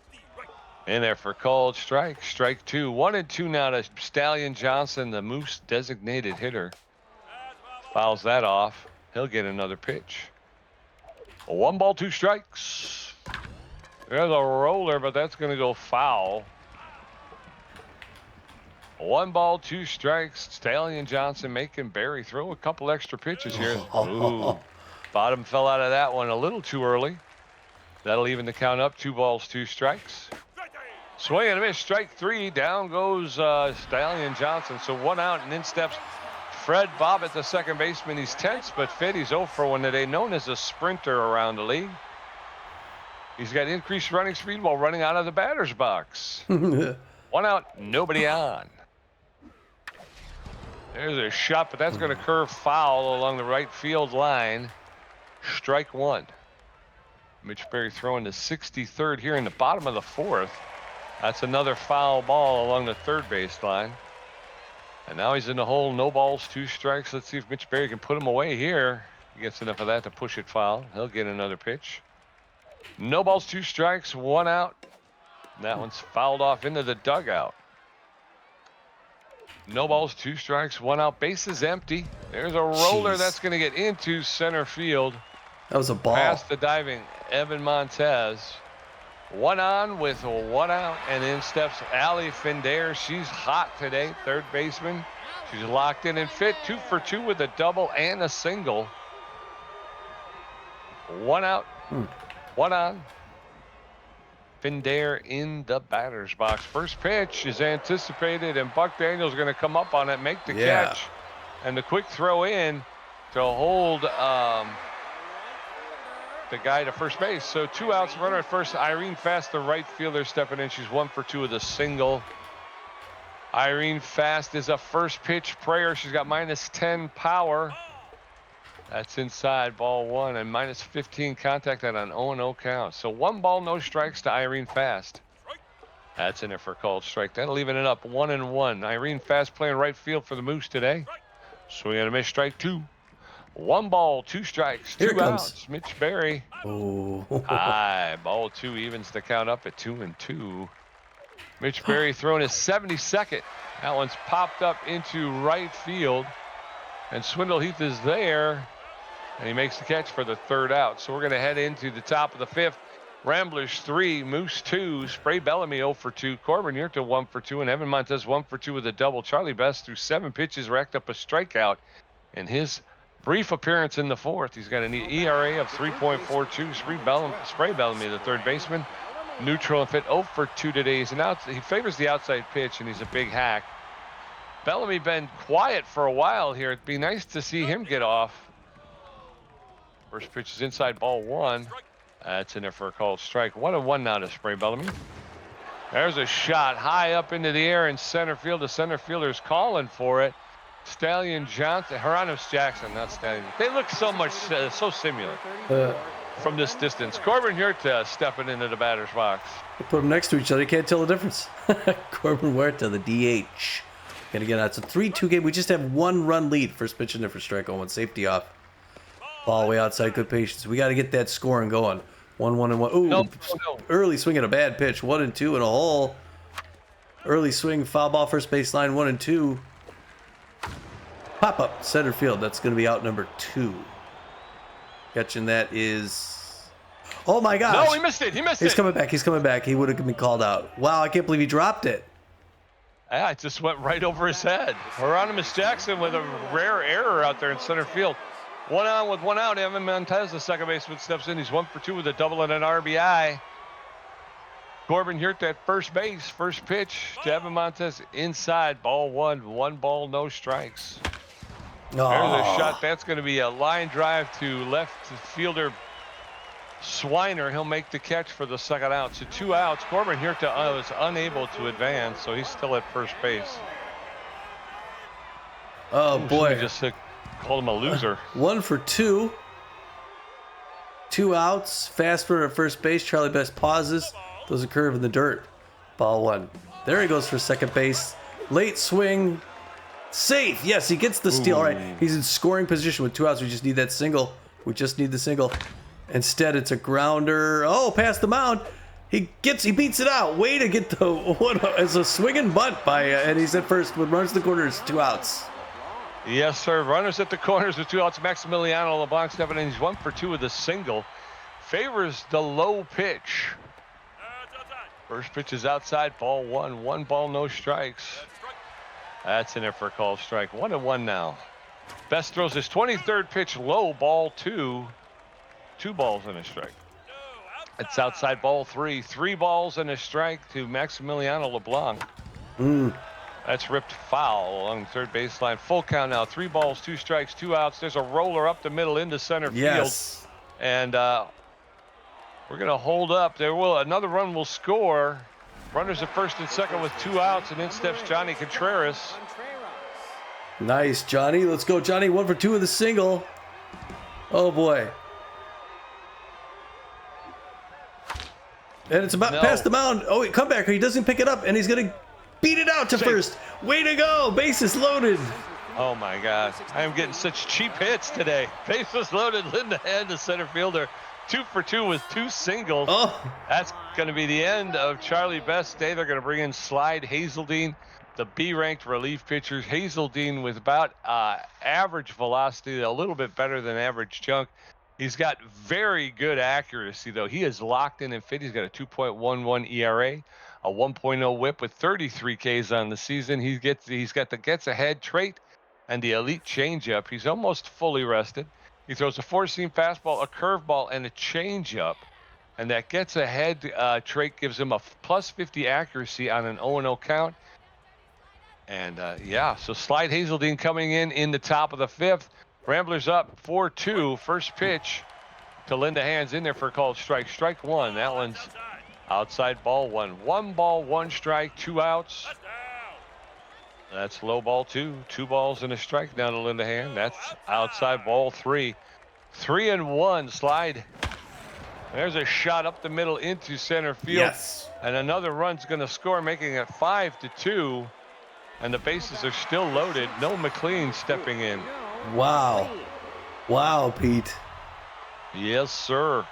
In there for called strike. Strike 2. 1-2 now to Stallion Johnson, the Moose designated hitter. Fouls that off. He'll get another pitch. 1 ball, 2 strikes. There's a roller, but that's going to go foul. 1 ball, 2 strikes. Stallion Johnson making Berry throw a couple extra pitches here. Ooh. Bottom fell out of that one a little too early. That'll even the count up. 2 balls, 2 strikes. Swing and a miss. Strike 3. Down goes Stallion Johnson. So 1 out, and in steps Fred Bobbitt, the second baseman. He's tense but fit. He's 0 for 1 today, known as a sprinter around the league. He's got increased running speed while running out of the batter's box. 1 out, nobody on. There's a shot, but that's going to curve foul along the right field line. Strike 1. Mitch Berry throwing the 63rd here in the bottom of the 4th. That's another foul ball along the third base line. And now he's in the hole. No balls, 2 strikes. Let's see if Mitch Berry can put him away here. He gets enough of that to push it foul. He'll get another pitch. No balls, 2 strikes, 1 out. That one's fouled off into the dugout. No balls, 2 strikes, 1 out. Bases empty. There's a roller. Jeez. That's going to get into center field. That was a ball. Past the diving Evan Montez. 1 on with 1 out, and in steps Ali Findair. She's hot today, third baseman. She's locked in and fit. 2 for 2 with a double and a single. 1 out, 1 on. Findair in the batter's box. First pitch is anticipated, and Buck Daniels going to come up on it, make the catch, and the quick throw in to hold the guy to first base. So 2 outs, runner at first. Irene Fast, the right fielder, stepping in. She's 1 for 2 with a single. Irene Fast is a first pitch prayer. She's got -10 power. That's inside, ball 1, and -15 contact at an 0-0 count. So 1 ball, no strikes to Irene Fast. That's in there for a called strike. That'll even it up 1-1. Irene Fast playing right field for the Moose today. Swing and a miss, strike 2. 1 ball, 2 strikes, 2 outs. Mitch Berry. Oh. High, ball 2 evens the count up at 2-2. Mitch Berry throwing his 72nd. That one's popped up into right field, and Swindle Heath is there, and he makes the catch for the 3rd out. So we're going to head into the top of the 5th. Ramblers 3, Moose 2. Spray Bellamy 0 for 2. Corbin Yurta 1 for 2, and Evan Montez 1 for 2 with a double. Charlie Best, through 7 pitches, racked up a strikeout in his brief appearance in the 4th. He's got an ERA of 3.42. Spray Bellamy, the third baseman, neutral and fit, 0 for 2 today. He favors the outside pitch, and he's a big hack. Bellamy been quiet for a while here. It'd be nice to see him get off. First pitch is inside, ball 1. That's in there for a called strike. 1-1 now to Spray Bellamy. There's a shot high up into the air in center field. The center fielder's calling for it. Stallion Johnson, Hieronymus Jackson, not Stallion. They look so much, so similar from this distance. Corbin Huerta stepping into the batter's box. Put them next to each other, you can't tell the difference. Corbin Huerta, the DH. Gonna get out. It's a 3-2 game. We just have 1 run lead. First pitch in there for strike 0, safety off. Ball way outside, good patience. We got to get that scoring going. 1-1-1. Ooh, no. Early swing and a bad pitch. 1-2 in a hole. Early swing, foul ball, first baseline, 1-2. Pop up, center field. That's going to be out number 2. Catching that is. Oh my gosh. No, he missed it. He's coming back. He's coming back. He would have been called out. Wow, I can't believe he dropped it. Yeah, it just went right over his head. Hieronymus Jackson with a rare error out there in center field. 1 on with 1 out. Evan Montez, the second baseman, steps in. He's 1 for 2 with a double and an RBI. Corbin Hurt at first base. First pitch. Javin Montez inside. Ball one. 1 ball, no strikes. There's a shot. That's going to be a line drive to left fielder Swiner. He'll make the catch for the second out. So 2 outs. Corbin Hurt was unable to advance, so he's still at first base. Oh, boy. Just called him a loser. 1 for 2. 2 outs. Fast runner at first base. Charlie Best pauses. Throws a curve in the dirt. Ball 1. There he goes for second base. Late swing. Safe. Yes, he gets the steal. All right. He's in scoring position with 2 outs. We just need that single. We just need the single. Instead, it's a grounder. Oh, past the mound. He beats it out. Way to get the one. It's a swinging bunt by, and he's at first with runners to the corners. 2 outs. Yes, sir. Runners at the corners with 2 outs. Maximiliano LeBlanc stepping in. He's 1 for 2 with a single. Favors the low pitch. First pitch is outside. Ball 1. 1 ball, no strikes. That's in there for a called strike. 1-1 now. Best throws his 23rd pitch low. Ball 2. 2 balls and a strike. It's outside. Ball 3. 3 balls and a strike to Maximiliano LeBlanc. That's ripped foul along the third baseline. Full count now. 3 balls, 2 strikes, 2 outs. There's a roller up the middle into center field. And we're going to hold up. Another run will score. Runners at first and second with 2 outs, and in steps Johnny Contreras. Nice, Johnny. Let's go, Johnny. 1 for 2 with a single. Oh, boy. And it's about past the mound. Oh, wait, come back. He doesn't pick it up, and he's going to beat it out to first. Way to go. Bases loaded. Oh, my God. I am getting such cheap hits today. Bases loaded. Lindahan, the center fielder. 2 for 2 with 2 singles. Oh. That's going to be the end of Charlie Best's day. They're going to bring in Slide Hazeldine, the B-ranked relief pitcher. Hazeldine with about average velocity, a little bit better than average junk. He's got very good accuracy, though. He is locked in and fit. He's got a 2.11 ERA, a 1.0 WHIP with 33 Ks on the season. He's got the gets ahead trait and the elite changeup. He's almost fully rested. He throws a 4-seam fastball, a curveball, and a changeup. And that gets ahead trait gives him a plus 50 accuracy on an 0-0 count. And so Slide Hazeldine coming in the top of the 5th. Ramblers up 4-2. First pitch to Lindahan's in there for a called strike. Strike 1. That one's outside. Ball 1. 1 ball, 1 strike, 2 outs. That's low. Ball 2. 2 balls and a strike down to Lindahan. That's outside. Ball 3. 3-1. Slide. There's a shot up the middle into center field. Yes. And another run's going to score, making it 5-2. And the bases are still loaded. No McLean stepping in. Wow. Wow, Pete. Yes, sir.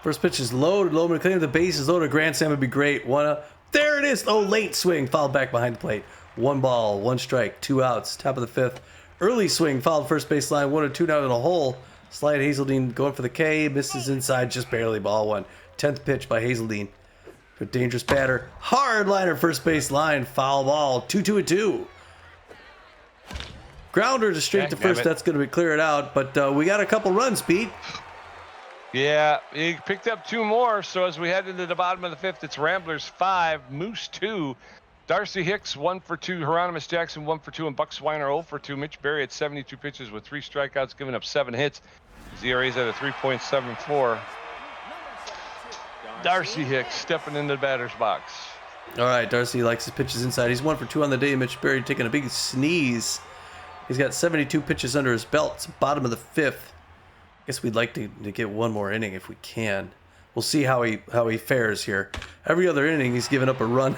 First pitch is loaded. Low McLean. The base is loaded. Grand Slam would be great. There it is. Oh, late swing. Fouled back behind the plate. 1 ball, 1 strike, 2 outs. Top of the 5th. Early swing. Fouled first baseline. 1-2 down in the hole. Slide Hazeldine going for the K. Misses inside. Just barely. Ball 1. 10th pitch by Hazeldine. A dangerous batter. Hard liner first base line. Foul ball. 2-2. Grounder to straight to first. That's going to be cleared out. But we got a couple runs, Pete. Yeah, he picked up 2 more. So as we head into the bottom of the 5th, it's Ramblers 5, Moose 2. Darcy Hicks 1 for 2. Hieronymus Jackson 1 for 2. And Buck Swiner 0 for 2. Mitch Berry at 72 pitches with 3 strikeouts, giving up 7 hits. His ERA's at a 3.74. Darcy Hicks stepping into the batter's box. All right, Darcy likes his pitches inside. He's 1 for 2 on the day. Mitch Berry taking a big sneeze. He's got 72 pitches under his belt. It's bottom of the 5th. I guess we'd like to get 1 more inning if we can. We'll see how he fares here. Every other inning, he's given up a run.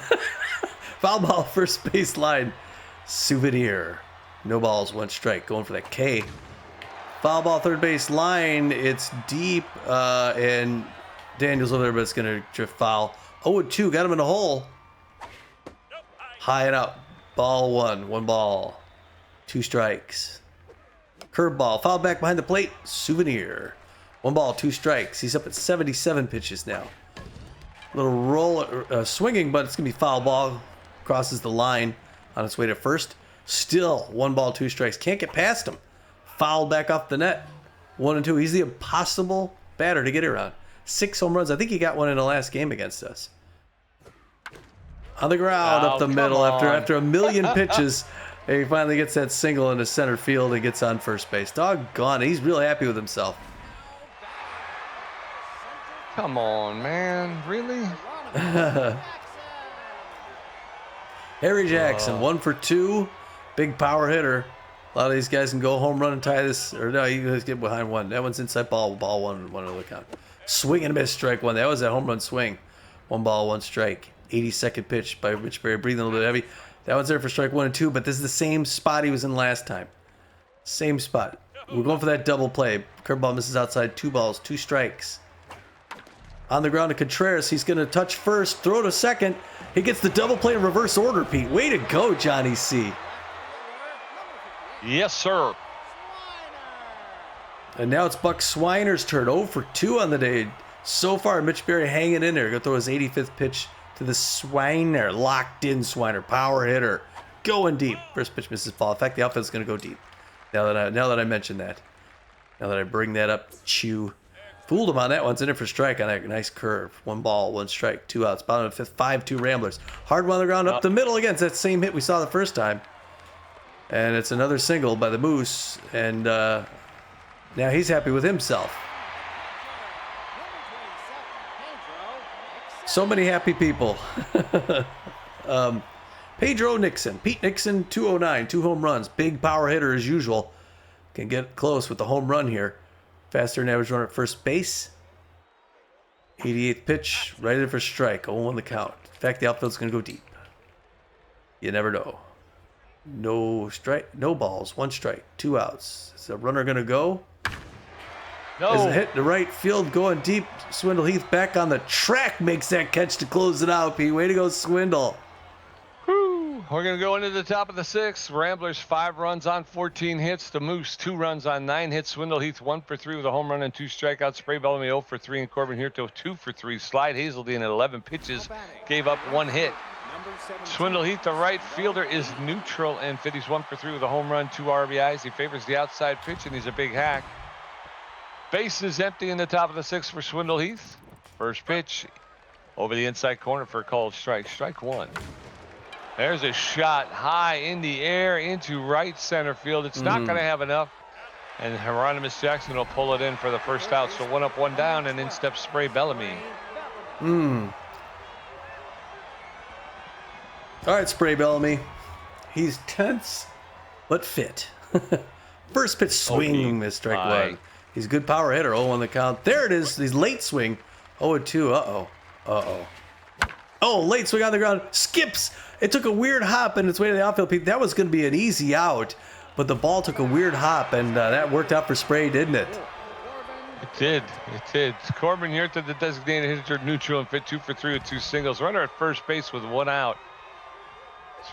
Foul ball, first base line. Souvenir. No balls, 1 strike. Going for that K. Foul ball, third base line. It's deep, and Daniels over there, but it's going to drift foul. 0-2, got him in the hole. High and out. Ball 1. 1 ball. 2 strikes. Curveball. Foul back behind the plate. Souvenir. 1 ball, 2 strikes. He's up at 77 pitches now. Little roll, swinging, but it's going to be foul ball. Crosses the line on its way to first. Still 1 ball, 2 strikes. Can't get past him. Fouled back off the net. 1 and 2. He's the impossible batter to get around. 6 home runs. I think he got one in the last game against us. On the ground, up the middle, after a million pitches, he finally gets that single into center field and gets on first base. Doggone, he's really happy with himself. Come on, man. Really? Harry Jackson, 1 for 2. Big power hitter. A lot of these guys can go home run and tie this. Or no, you guys get behind one. That one's inside ball. Ball one of the count. Swing and miss, strike one. That was a home run swing. 1 ball, 1 strike. 82nd pitch by Mitch Berry, breathing a little bit heavy. That one's there for strike 1 and 2, but this is the same spot he was in last time. Same spot. We're going for that double play. Curveball misses outside. 2 balls, 2 strikes. On the ground to Contreras. He's going to touch first, throw to second. He gets the double play in reverse order, Pete. Way to go, Johnny C. Yes, sir. And now it's Buck Swiner's turn. 0 for 2 on the day. So far, Mitch Berry hanging in there. Going to throw his 85th pitch to the Swiner. Locked in Swiner. Power hitter. Going deep. First pitch misses ball. In fact, the outfield's going to go deep. Now that I mentioned that. Now that I bring that up, Chew. Fooled him on that one. It's in there for strike on that nice curve. 1 ball, 1 strike, 2 outs. Bottom of the 5th, 5-2 Ramblers. Hard one on the ground up the middle against that same hit we saw the first time. And it's another single by the Moose. And now he's happy with himself. So many happy people. Pedro Nixon. Pete Nixon, 209, 2 home runs. Big power hitter as usual. Can get close with the home run here. Faster than average runner at first base. 88th pitch. Right in for strike. 0-1 the count. In fact, the outfield's going to go deep. You never know. No strike. No balls. 1 strike. 2 outs. Is the runner going to go? No. As a hit to right field going deep. Swindle Heath back on the track makes that catch to close it out, Pete. Way to go, Swindle. Whew. We're going to go into the top of the 6th. Ramblers 5 runs on 14 hits. The Moose 2 runs on 9 hits. Swindle Heath 1 for 3 with a home run and 2 strikeouts. Spray Bellamy 0 for 3 and Corbin Hurto 2 for 3. Slide Hazeldean at 11 pitches gave up 1 hit. Swindle Heath, the right fielder, is neutral and fit. He's 1 for 3 with a home run, 2 RBIs. He favors the outside pitch and he's a big hack. Base is empty in the top of the 6th for Swindle Heath. First pitch over the inside corner for a called strike. Strike 1. There's a shot high in the air into right center field. It's not going to have enough. And Hieronymus Jackson will pull it in for the first out. So 1 up, 1 down, and in steps Spray Bellamy. All right, Spray Bellamy. He's tense, but fit. First pitch swing, miss strike 1. He's a good power hitter. 0 on the count. There it is. He's late swing. 0-2. Oh, late swing on the ground. Skips. It took a weird hop in its way to the outfield. Pete. That was going to be an easy out, but the ball took a weird hop, and that worked out for Spray, didn't it? It did. It did. Corbin Hurta, the designated hitter, neutral and fit 2 for 3 with 2 singles. Runner at first base with 1 out.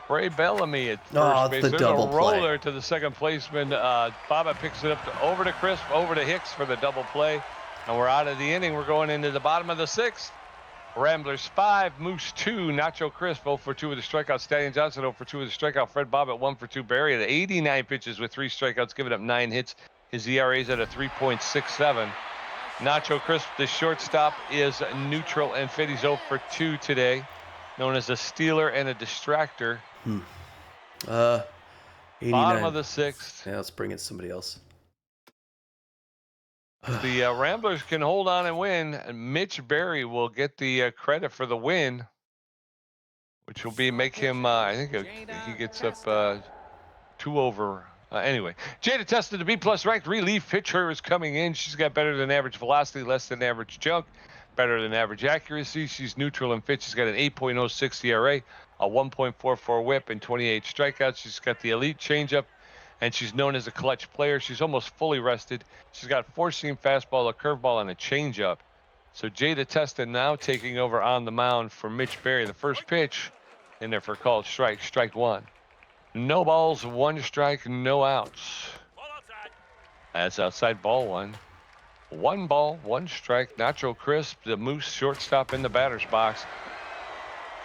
Spray Bellamy at first base. There's a roller to the second placeman. Baba picks it up over to Crisp, over to Hicks for the double play. And we're out of the inning. We're going into the bottom of the 6th. Ramblers 5, Moose 2, Nacho Crisp 0 for 2 with a strikeout. Stallion Johnson 0 for 2 with a strikeout. Fred Bobbitt 1 for 2. Barry at 89 pitches with 3 strikeouts, giving up 9 hits. His ERA is at a 3.67. Nacho Crisp, the shortstop, is neutral and fit. He's 0 for 2 today. Known as a stealer and a distractor. 89. Bottom of the 6th. Yeah, let's bring in somebody else. The Ramblers can hold on and win. Mitch Berry will get the credit for the win, which will be make him. I think he gets up 2 over. Anyway, Jada Testa, the B+ ranked relief pitcher, is coming in. She's got better than average velocity, less than average junk, better than average accuracy. She's neutral and fit. She's got an 8.06 ERA, a 1.44 WHIP, and 28 strikeouts. She's got the elite changeup, and she's known as a clutch player. She's almost fully rested. She's got 4-seam fastball, a curveball, and a changeup. So Jada Testa now taking over on the mound for Mitch Berry. The first pitch in there for a called strike. Strike 1. No balls, 1 strike, no outs. That's outside ball 1. 1 ball, 1 strike. Nacho Crisp, the Moose shortstop in the batter's box,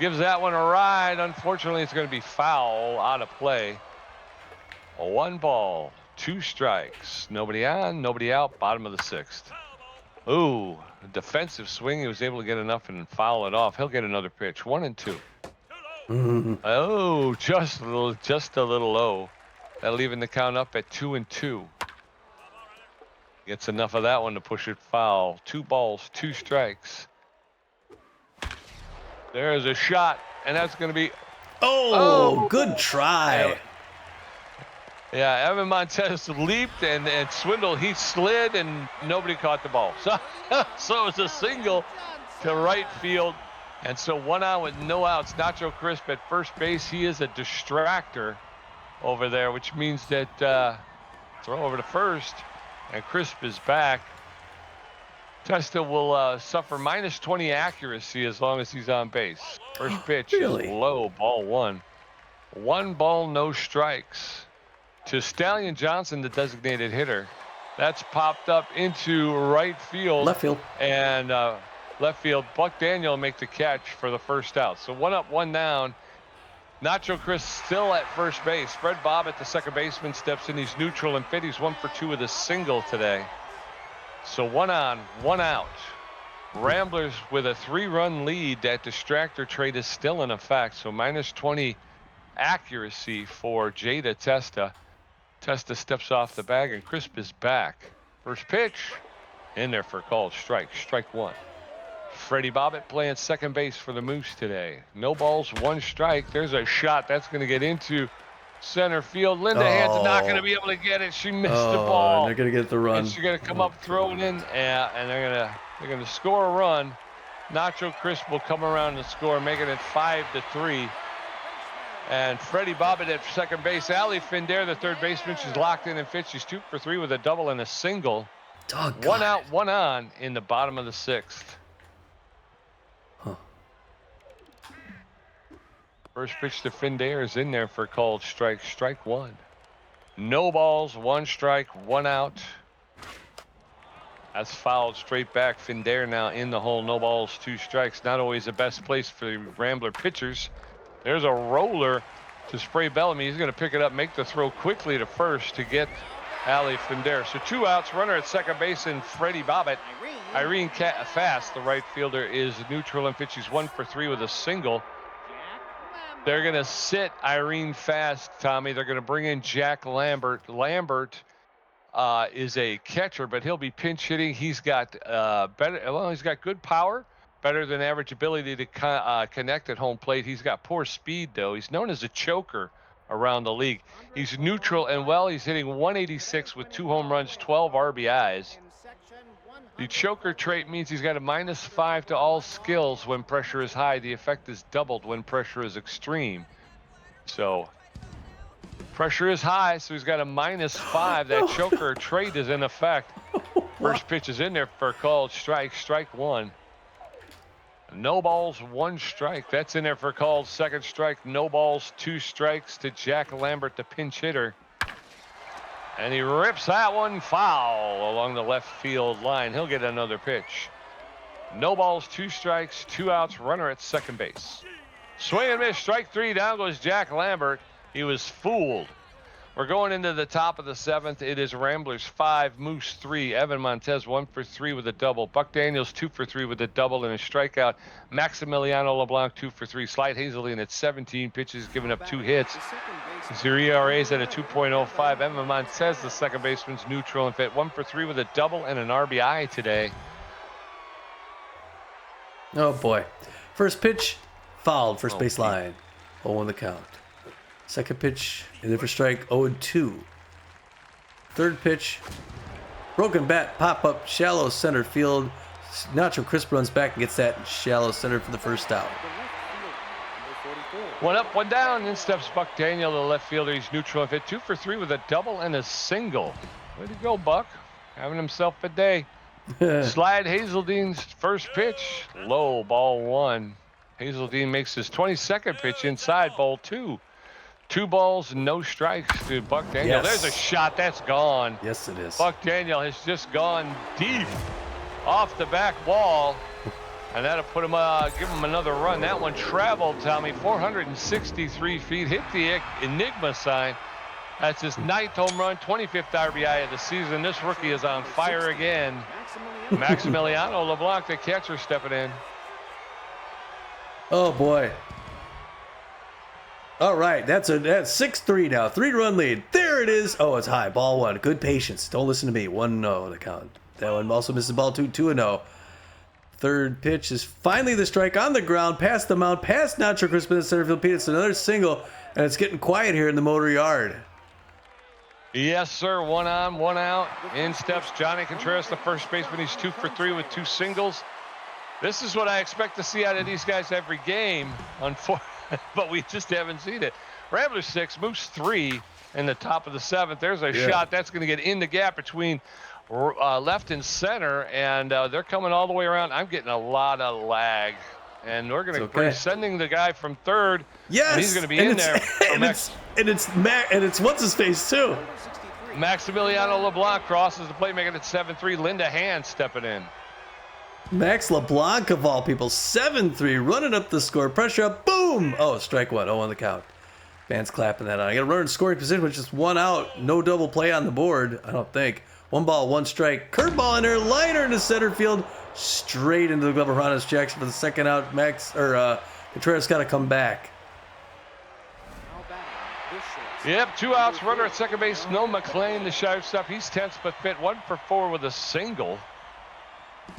gives that one a ride. Unfortunately, it's going to be foul, out of play. 1 ball, 2 strikes. Nobody on, nobody out. Bottom of the 6th. Ooh, a defensive swing. He was able to get enough and foul it off. He'll get another pitch. 1-2. Oh, just a little low. That leaving the count up at 2-2. Gets enough of that one to push it foul. 2 balls, 2 strikes. There's a shot, and that's going to be. Oh, good try. Yeah, Evan Montez leaped and swindled. He slid, and nobody caught the ball. So it was a single to right field. And so 1 out with no outs. Nacho Crisp at first base. He is a distractor over there, which means that throw over to first, and Crisp is back. Testa will suffer -20 accuracy as long as he's on base. First pitch Really? is low, ball 1. 1 ball, no strikes. To Stallion Johnson, the designated hitter. That's popped up into right field. Left field. And left field, Buck Daniel make the catch for the first out. So 1 up, 1 down. Nacho Chris still at first base. Fred Bobbitt, the second baseman, steps in. He's neutral and fit. He's 1 for 2 with a single today. So 1 on, 1 out. Ramblers with a 3-run lead. That distractor trade is still in effect. So -20 accuracy for Jada Testa. Testa steps off the bag, and Crisp is back. First pitch in there for a called strike. Strike 1. Freddie Bobbitt playing second base for the Moose today. No balls, 1 strike. There's a shot that's going to get into center field. Linda Hand's not going to be able to get it. She missed the ball. They're going to get the run. And she's going to come up throwing in, and they're going to score a run. Nacho Crisp will come around and score, making it 5-3. And Freddie Bobbitt at second base. Ali Finder, the third baseman, she's locked in and fit. She's 2 for 3 with a double and a single. Doggone. 1 out, 1 on in the bottom of the 6th. Huh. First pitch to Finder is in there for a called strike. Strike 1. No balls, 1 strike, 1 out. That's fouled straight back. Finder now in the hole. No balls, 2 strikes. Not always the best place for the Rambler pitchers. There's a roller to Spray Bellamy. He's going to pick it up, make the throw quickly to first to get Ali Finder. So 2 outs, runner at second base, and Freddie Bobbitt. Irene Fast, the right fielder, is neutral and fit. She's 1 for 3 with a single. They're going to sit Irene Fast, Tommy. They're going to bring in Jack Lambert. Lambert is a catcher, but he'll be pinch hitting. He's got he's got good power. Better than average ability to connect at home plate. He's got poor speed, though. He's known as a choker around the league. He's neutral and he's hitting 186 with 2 home runs, 12 RBIs. The choker trait means he's got a -5 to all skills when pressure is high. The effect is doubled when pressure is extreme. So pressure is high, so he's got a -5. That choker trait is in effect. First pitch is in there for a called strike. Strike 1. No balls, 1 strike. That's in there for a called second strike. No balls, 2 strikes to Jack Lambert, the pinch hitter. And he rips that one foul along the left field line. He'll get another pitch. No balls, 2 strikes, 2 outs, runner at second base. Swing and miss, strike 3. Down goes Jack Lambert. He was fooled. We're going into the top of the 7th. It is Ramblers 5, Moose 3. Evan Montez 1 for 3 with a double. Buck Daniels 2 for 3 with a double and a strikeout. Maximiliano LeBlanc 2 for 3. Slide Hazelden at 17 pitches, giving up 2 hits. His ERA is at a 2.05. Evan Montez, the second baseman's neutral and fit. 1 for 3 with a double and an RBI today. Oh boy. First pitch, fouled, first base line. 0 on the count. Second pitch, in there for strike, 0-2. Third pitch, broken bat, pop up, shallow center field. Nacho Crisp runs back and gets that in shallow center for the first out. 1 up, 1 down. In steps Buck Daniel, the left fielder. He's neutral and fit. 2 for 3 with a double and a single. Way to go, Buck. Having himself a day. Slide Hazelden's first pitch, low, ball 1. Hazelden makes his 22nd pitch inside, ball 2. 2 balls, no strikes to Buck Daniel. Yes. There's a shot that's gone. Yes, it is. Buck Daniel has just gone deep off the back wall, and that'll put him, give him another run. That one traveled, Tommy, 463 feet, hit the Enigma sign, That's his 9th home run, 25th RBI of the season. This rookie is on fire again. Maximiliano LeBlanc, the catcher, stepping in. Oh boy. All right, that's 6-3 now. 3-run lead. There it is. Oh, it's high. Ball 1. Good patience. Don't listen to me. 1-0 the count. That one also misses ball 2. 2-0. Third pitch is finally the strike on the ground, past the mound, past Nacho Crispin in center field. Pete, it's another single, and it's getting quiet here in the Motor Yard. Yes, sir. 1 on, 1 out. In steps Johnny Contreras, the first baseman. He's 2 for 3 with 2 singles. This is what I expect to see out of these guys every game, but we just haven't seen it. Ramblers 6, Moose 3 in the top of the 7th. There's a shot that's going to get in the gap between left and center, and they're coming all the way around. I'm getting a lot of lag, and we're going to be sending the guy from third. Yes, and he's going to be in there. And it's what's his face too. Maximiliano LeBlanc crosses the plate, making it 7-3. Linda Hand stepping in. Max LeBlanc of all people, 7-3, running up the score. Pressure up, boom! Oh, strike 1. Oh, on the count. Fans clapping that on. I got a runner in scoring position with just 1 out. No double play on the board, I don't think. 1 ball, 1 strike. Curveball in there, liner into center field, straight into the glove of Hernandez Jackson for the 2nd out. Contreras got to come back. Yep, 2 outs. Runner at second base. No McLean, the shortstop. He's tense but fit. 1 for 4 with a single.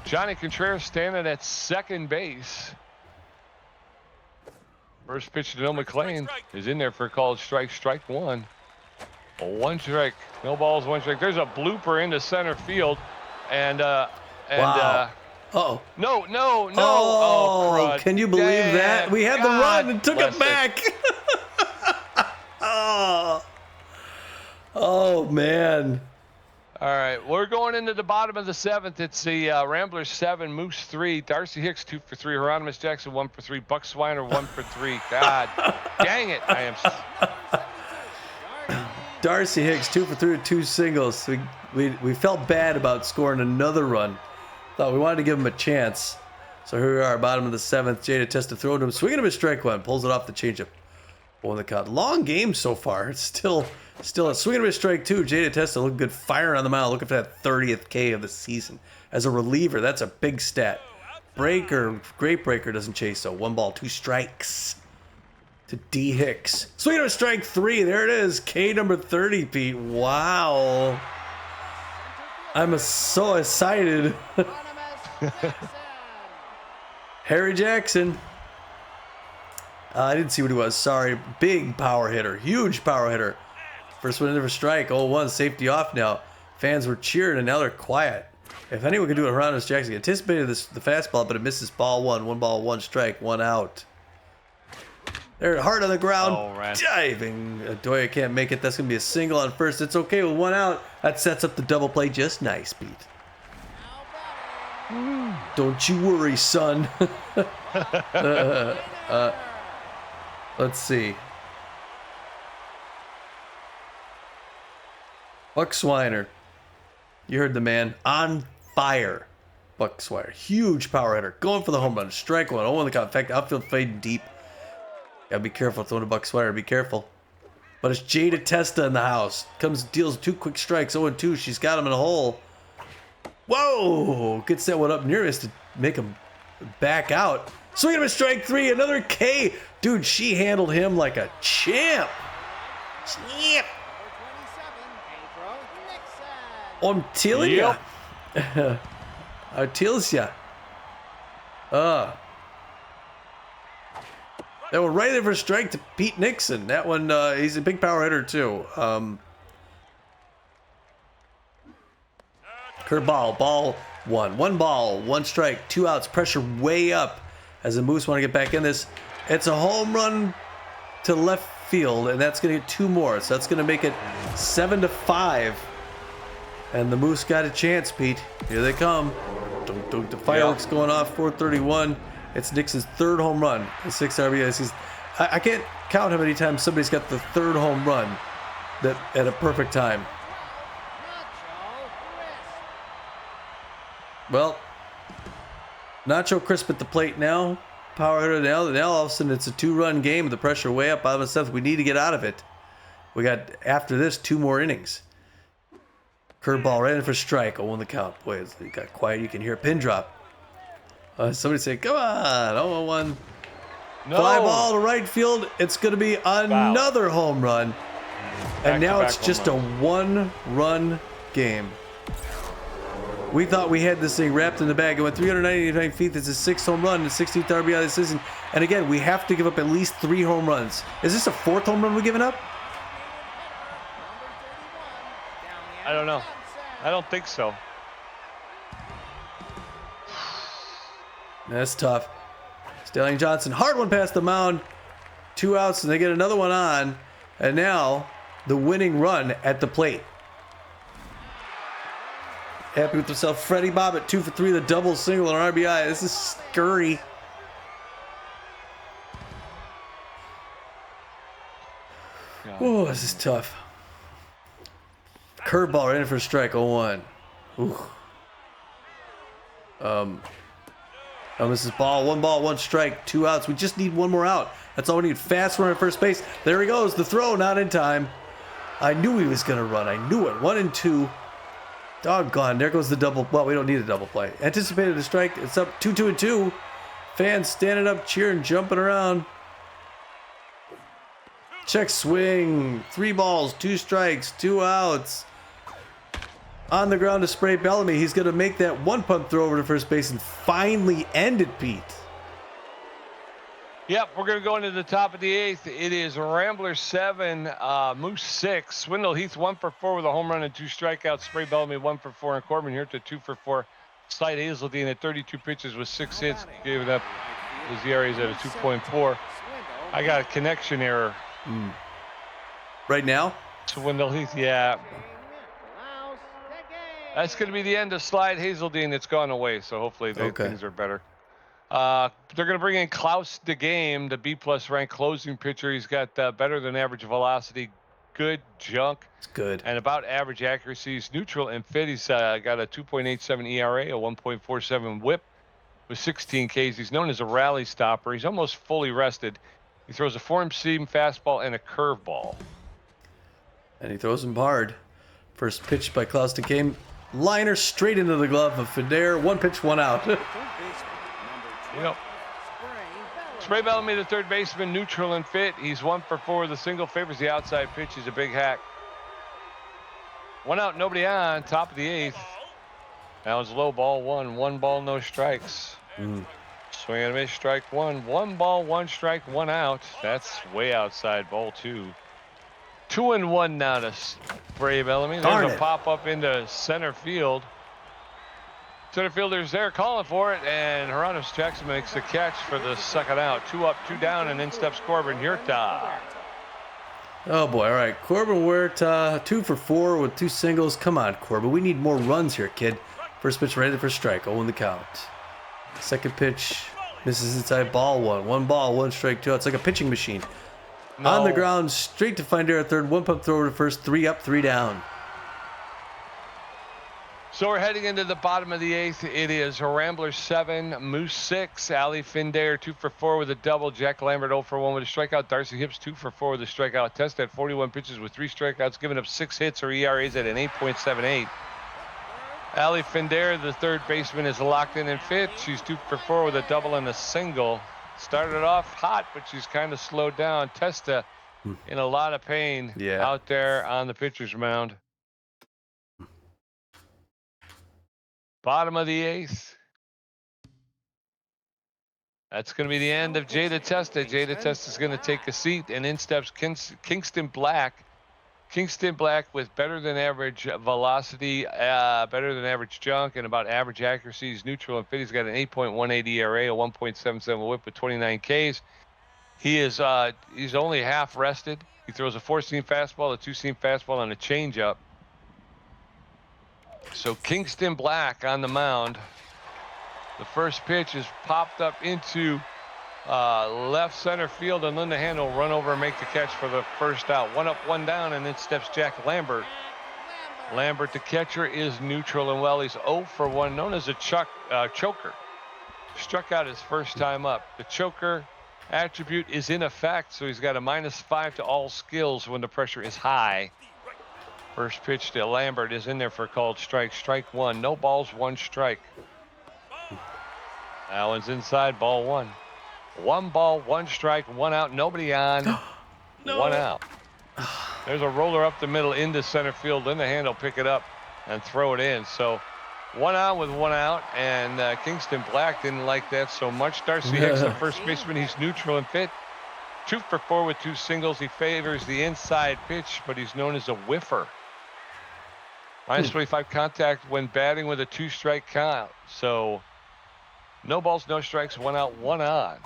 Johnny Contreras standing at second base. First pitch to No McLean is in there for a called strike. Strike 1. 1 strike. No balls, 1 strike. There's a blooper into center field. And wow. Uh-oh. No. Oh, can you believe that? We had the run and took it back. Oh, man. All right, we're going into the bottom of the 7th. It's the Ramblers 7, Moose 3. Darcy Hicks 2 for 3. Hieronymus Jackson 1 for 3. Buck Swiner 1 for 3. God dang it! Darcy Hicks 2 for 3 with 2 singles. We felt bad about scoring another run. Thought we wanted to give him a chance. So here we are, bottom of the 7th. Jada Testa throwing to him, swinging him a strike 1, pulls it off the changeup. On the count. Long game so far. It's still a swinging a strike 2. Jada Testa looking good, firing on the mound, looking for that 30th K of the season. As a reliever, that's a big stat. Great breaker doesn't chase, so 1 ball, 2 strikes to D. Hicks. Swinging a strike 3. There it is. K number 30, Pete. Wow. I'm so excited. Harry Jackson. I didn't see what he was. Sorry. Big power hitter. Huge power hitter. First one in for strike. 0-1. Safety off now. Fans were cheering, and now they're quiet. If anyone could do it, Hernandez Jackson anticipated the fastball, but it misses ball 1. 1 ball, 1 strike, 1 out. They're hard on the ground. Diving. Doya can't make it. That's going to be a single on first. It's okay with 1 out. That sets up the double play just nice, Pete. Don't you worry, son. Let's see. Buck Swiner. You heard the man. On fire. Buck Swiner. Huge power hitter. Going for the home run. Strike 1. 0 on the count. In fact, outfield fade deep. Gotta be careful throwing to Buck Swiner. Be careful. But it's Jada Testa in the house. Deals 2 quick strikes. 0-2. She's got him in a hole. Whoa! Gets that one up nearest to make him back out. Swinging him a strike 3. Another K. Dude, she handled him like a champ. Champ. I'm telling ya. I tells ya. That one right there for a strike to Pete Nixon. That one, he's a big power hitter too. Curveball, ball 1. 1 ball, 1 strike, 2 outs. Pressure way up as the Moose want to get back in this. It's a home run to left field, and that's going to get 2 more. So that's going to make it 7-5. And the Moose got a chance, Pete. Here they come. The fireworks going off. 4:31. It's Nixon's 3rd home run. The 6 RBIs. I can't count how many times somebody's got the 3rd home run that at a perfect time. Well, Nacho Crisp at the plate now. Power hitter now. Now all of a sudden it's a 2-run game with the pressure way up out of the 7th. We need to get out of it. We got, after this, 2 more innings. Curveball right in for strike. 0-1 the count. Boy, it got quiet. You can hear a pin drop. Somebody say, come on. 0-1. No. Fly ball to right field. It's going to be another home run. And now it's just a 1-run game. We thought we had this thing wrapped in the bag. It went 399 feet. That's his 6th home run, the 16th RBI of the season. And again, we have to give up at least 3 home runs. Is this a 4th home run we're giving up? I don't know. I don't think so. That's tough. Sterling Johnson, hard one past the mound. 2 outs, and they get another one on. And now, the winning run at the plate. Happy with himself. Freddie Bobbitt, 2 for 3, the double single on RBI. This is scurry. Oh, this is tough. Curveball right in for a strike, 0-1. Ooh. This is ball, 1 strike, 2 outs. We just need 1 more out. That's all we need. Fast run at first base. There he goes. The throw, not in time. I knew he was going to run. I knew it. 1-2. Doggone. There goes the double. Well, we don't need a double play. Anticipated a strike. It's up 2-2-2. Fans standing up, cheering, jumping around. Check swing. 3 balls, 2 strikes, 2 outs. On the ground to Spray Bellamy. He's going to make that 1-pump throw over to first base and finally end it, Pete. Yep, we're going to go into the top of the 8th. It is Ramblers 7, Moose 6. Swindle Heath 1 for 4 with a home run and 2 strikeouts. Spray Bellamy 1 for 4, and Corbin here to 2 for 4. Slide Hazeldean at 32 pitches with 6 hits, gave it up. His ERA's at a 2.4. I got a connection error. Right now? Swindle Heath, yeah. That's going to be the end of Slide Hazeldean. It's gone away, so hopefully things are better. They're going to bring in Klaus DeGame, the B-plus ranked closing pitcher. He's got better than average velocity, good junk. It's good. And about average accuracy. He's neutral and fit. He's got a 2.87 ERA, a 1.47 whip with 16 Ks. He's known as a rally stopper. He's almost fully rested. He throws a 4-seam fastball and a curveball. And he throws them hard. First pitch by Klaus DeGame. Liner straight into the glove of Federe. 1 pitch, 1 out. Yep. Spray Bellamy, the third baseman, neutral and fit. He's 1 for 4. The single favors the outside pitch. He's a big hack. 1 out, nobody on. Top of the 8th. Now it's low ball 1. 1 ball, no strikes. Swing and a miss, strike 1. 1 ball, 1 strike, 1 out. That's way outside ball 2. 2-1 now to Spray Bellamy. There's a pop up into center field. Center fielder's there calling for it, and Hieronymus Jackson makes the catch for the second out. 2 up, 2 down, and in steps Corbin Huerta. Oh boy, all right. Corbin Huerta, 2 for 4 with 2 singles. Come on, Corbin. We need more runs here, kid. First pitch ready for strike, 0 in the count. Second pitch misses inside ball 1. 1 ball, 1 strike, 2 out. It's like a pitching machine. No. On the ground, straight to find air at third. 1-pump throw to first. 3 up, 3 down. So we're heading into the bottom of the 8th. It is Ramblers 7, Moose 6. Ali Findare 2 for 4 with a double. Jack Lambert 0 for 1 with a strikeout. Darcy Hips 2 for 4 with a strikeout. Test at 41 pitches with 3 strikeouts, giving up 6 hits. Her ERA's at an 8.78. Ali Findare, the third baseman, is locked in and fit. She's 2 for 4 with a double and a single. Started off hot, but she's kind of slowed down. Testa in a lot of pain out there on the pitcher's mound. Bottom of the 8th. That's going to be the end of Jada Testa. Jada Testa is going to take a seat, and in steps Kingston Black. Kingston Black with better than average velocity, better than average junk, and about average accuracy. He's neutral and fit. He's got an 8.18 ERA, a 1.77 whip with 29 Ks. He's only half rested. He throws a 4-seam fastball, a 2-seam fastball, and a changeup. So Kingston Black on the mound. The first pitch is popped up into left center field, and Linda Hand will run over and make the catch for the first out. 1 up, 1 down, and then steps Jack Lambert. Lambert, the catcher, is neutral and well. He's 0 for 1, known as a choker. Struck out his first time up. The choker attribute is in effect, so he's got a -5 to all skills when the pressure is high. First pitch to Lambert is in there for a called strike. Strike one. No balls, one strike. That one's inside, ball one. 1 ball, 1 strike, 1 out, nobody on, No. 1 out. There's a roller up the middle into center field. Then the hand will pick it up and throw it in. So 1 out with 1 out, and Kingston Black didn't like that so much. Darcy Hicks, the first baseman, he's neutral and fit. 2 for 4 with 2 singles. He favors the inside pitch, but he's known as a whiffer. -25 contact when batting with a 2-strike count. So no balls, no strikes, 1 out, 1 on.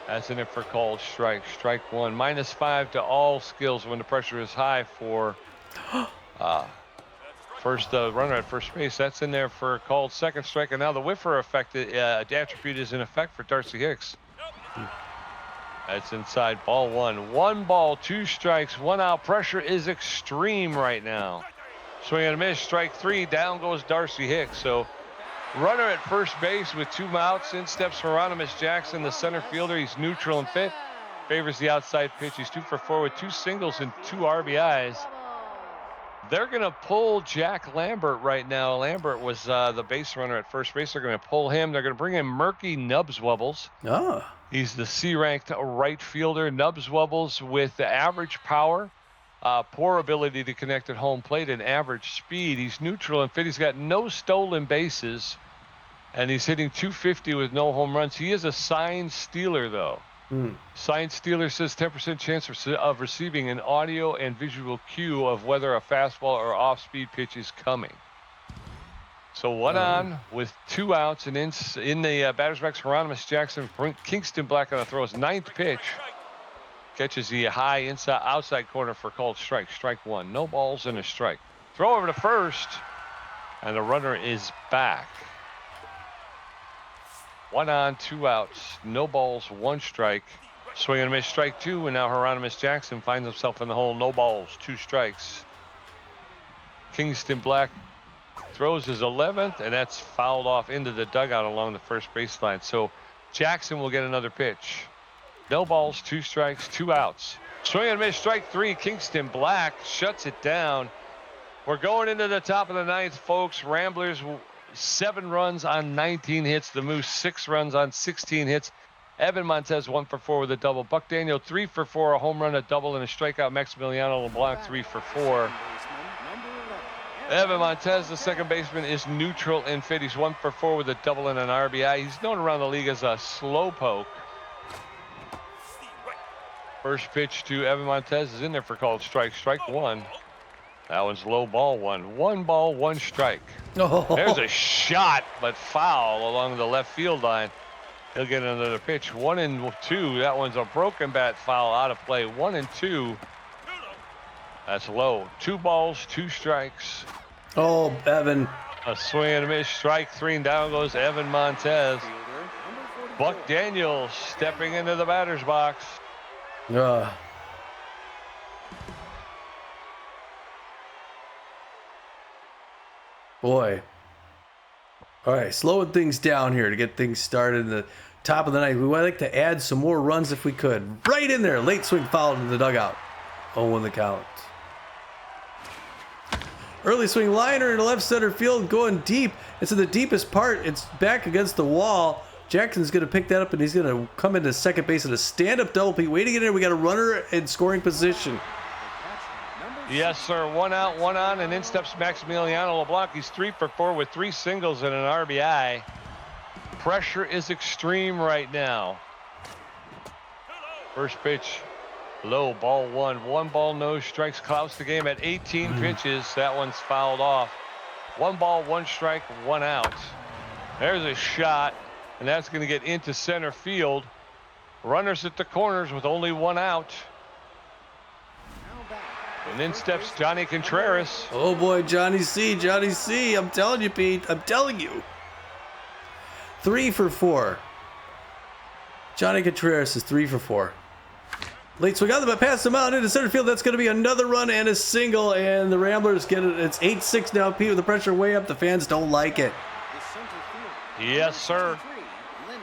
That's in it for called strike. Strike one. -5 to all skills when the pressure is high for first runner at first base. That's in there for a called second strike. And now the whiffer affected attribute is in effect for Darcy Hicks. That's inside, ball one. 1 ball, 2 strikes, 1 out. Pressure is extreme right now. Swing and a miss, strike 3. Down goes Darcy Hicks. So runner at first base with 2 outs. In steps Hieronymus Jackson, the center fielder. He's neutral and fit. Favors the outside pitch. He's 2 for 4 with 2 singles and 2 RBIs. They're going to pull Jack Lambert right now. Lambert was the base runner at first base. They're going to pull him. They're going to bring in Murky Nubs Wubbles. Oh. He's the C-ranked right fielder. Nubs Wubbles with the average power, poor ability to connect at home plate, and average speed. He's neutral and fit. He's got no stolen bases, and he's hitting .250 with no home runs. He is a sign stealer, though. Sign stealer says 10% chance of receiving an audio and visual cue of whether a fastball or off-speed pitch is coming. So 1 on with 2 outs, and in the batter's box, Hieronymus Jackson. Kingston Black on the throw his 9th pitch. Catches the high outside corner for called strike. Strike one. No balls and a strike. Throw over to first, and the runner is back. 1 on, 2 outs. No balls, 1 strike. Swing and a miss, strike 2, and now Hieronymus Jackson finds himself in the hole. No balls, 2 strikes. Kingston Black throws his 11th, and that's fouled off into the dugout along the first baseline. So Jackson will get another pitch. No balls, 2 strikes, 2 outs. Swing and miss, strike 3. Kingston Black shuts it down. We're going into the top of the 9th, folks. Ramblers 7 runs on 19 hits. The Moose 6 runs on 16 hits. Evan Montez 1 for 4 with a double. Buck Daniel 3 for 4, a home run, a double, and a strikeout. Maximiliano LeBlanc 3 for 4. Evan Montez, the second baseman, is neutral and fit. He's 1 for 4 with a double and an RBI. He's known around the league as a slowpoke. First pitch to Evan Montez is in there for called strike. Strike one. That one's low, ball one. 1 ball, 1 strike. Oh. There's a shot, but foul along the left field line. He'll get another pitch. 1 and 2. That one's a broken bat foul out of play. 1 and 2. That's low. 2 balls, 2 strikes. Oh, Evan. A swing and a miss. Strike 3, and down goes Evan Montez. Buck Daniels stepping into the batter's box. Boy. All right, slowing things down here to get things started in the top of the ninth. We would like to add some more runs if we could. Right in there. Late swing foul into the dugout. 0-1 the count. Early swing liner into left center field, going deep. It's in the deepest part. It's back against the wall. Jackson's going to pick that up, and he's going to come into second base at a stand-up double P. Waiting in there, we got a runner in scoring position. Yes, sir. 1 out, 1 on, and in steps Maximiliano LeBlanc. He's 3 for 4 with 3 singles and an RBI. Pressure is extreme right now. First pitch, low, ball 1. 1 ball, no strikes. Clouds the game at 18 pitches. That one's fouled off. 1 ball, 1 strike, 1 out. There's a shot, and that's going to get into center field. Runners at the corners with only 1 out. And in steps Johnny Contreras. Oh boy, Johnny C. Johnny C. I'm telling you, Pete. I'm telling you. 3 for 4. Johnny Contreras is 3 for 4. Late swing on the pass him out into center field. That's going to be another run and a single, and the Ramblers get it. It's 8-6 now, Pete, with the pressure way up. The fans don't like it. Yes, sir.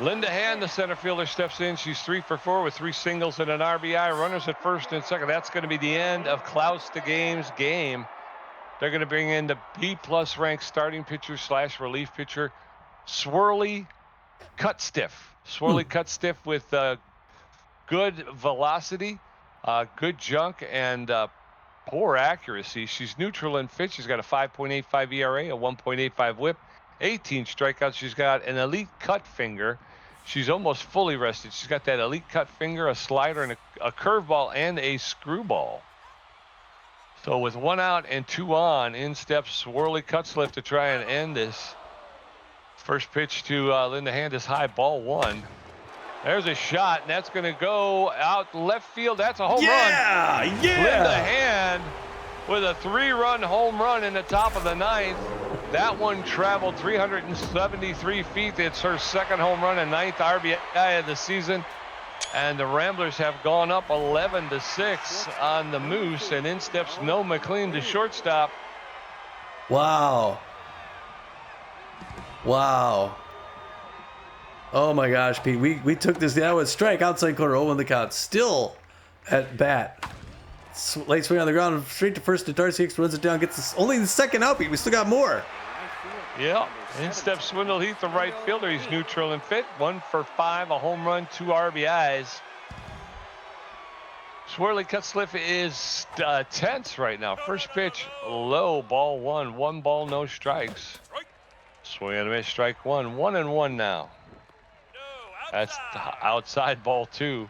Linda Hand, the center fielder, steps in. She's 3 for 4 with 3 singles and an RBI. Runners at first and second. That's going to be the end of Klaus the Game's game. They're going to bring in the B+ ranked starting pitcher / relief pitcher, Swirly Cut Stiff. Swirly Cut Stiff with good velocity, good junk, and poor accuracy. She's neutral in pitch. She's got a 5.85 ERA, a 1.85 WHIP, 18 strikeouts. She's got an elite cut finger. She's almost fully rested. She's got that elite cut finger, a slider, and a curveball and a screwball. So with 1 out and 2 on, in steps Swirly Cutsliff to try and end this. First pitch to Linda Hand is high, ball 1. There's a shot, and that's going to go out left field. That's a home run. Yeah. Linda Hand with a 3-run home run in the top of the 9th. That one traveled 373 feet. It's her 2nd home run and 9th RBI of the season. And the Ramblers have gone up 11-6 on the Moose, and in steps Noah McLean to shortstop. Wow. Wow. Oh my gosh, Pete. We took this down with strike outside corner, 0 on the count. Still at bat. Late swing on the ground, straight to first to Darcy Hicks, runs it down, gets this, only the 2nd out, Pete. We still got more. Yeah. In steps Swindle Heath, the right fielder. He's neutral and fit. 1 for 5, a home run, 2 RBIs. Swirly Cutsliff is tense right now. First pitch, low, ball 1. 1 ball, no strikes. Swing and a miss, strike 1. 1-1 now. That's outside, ball 2.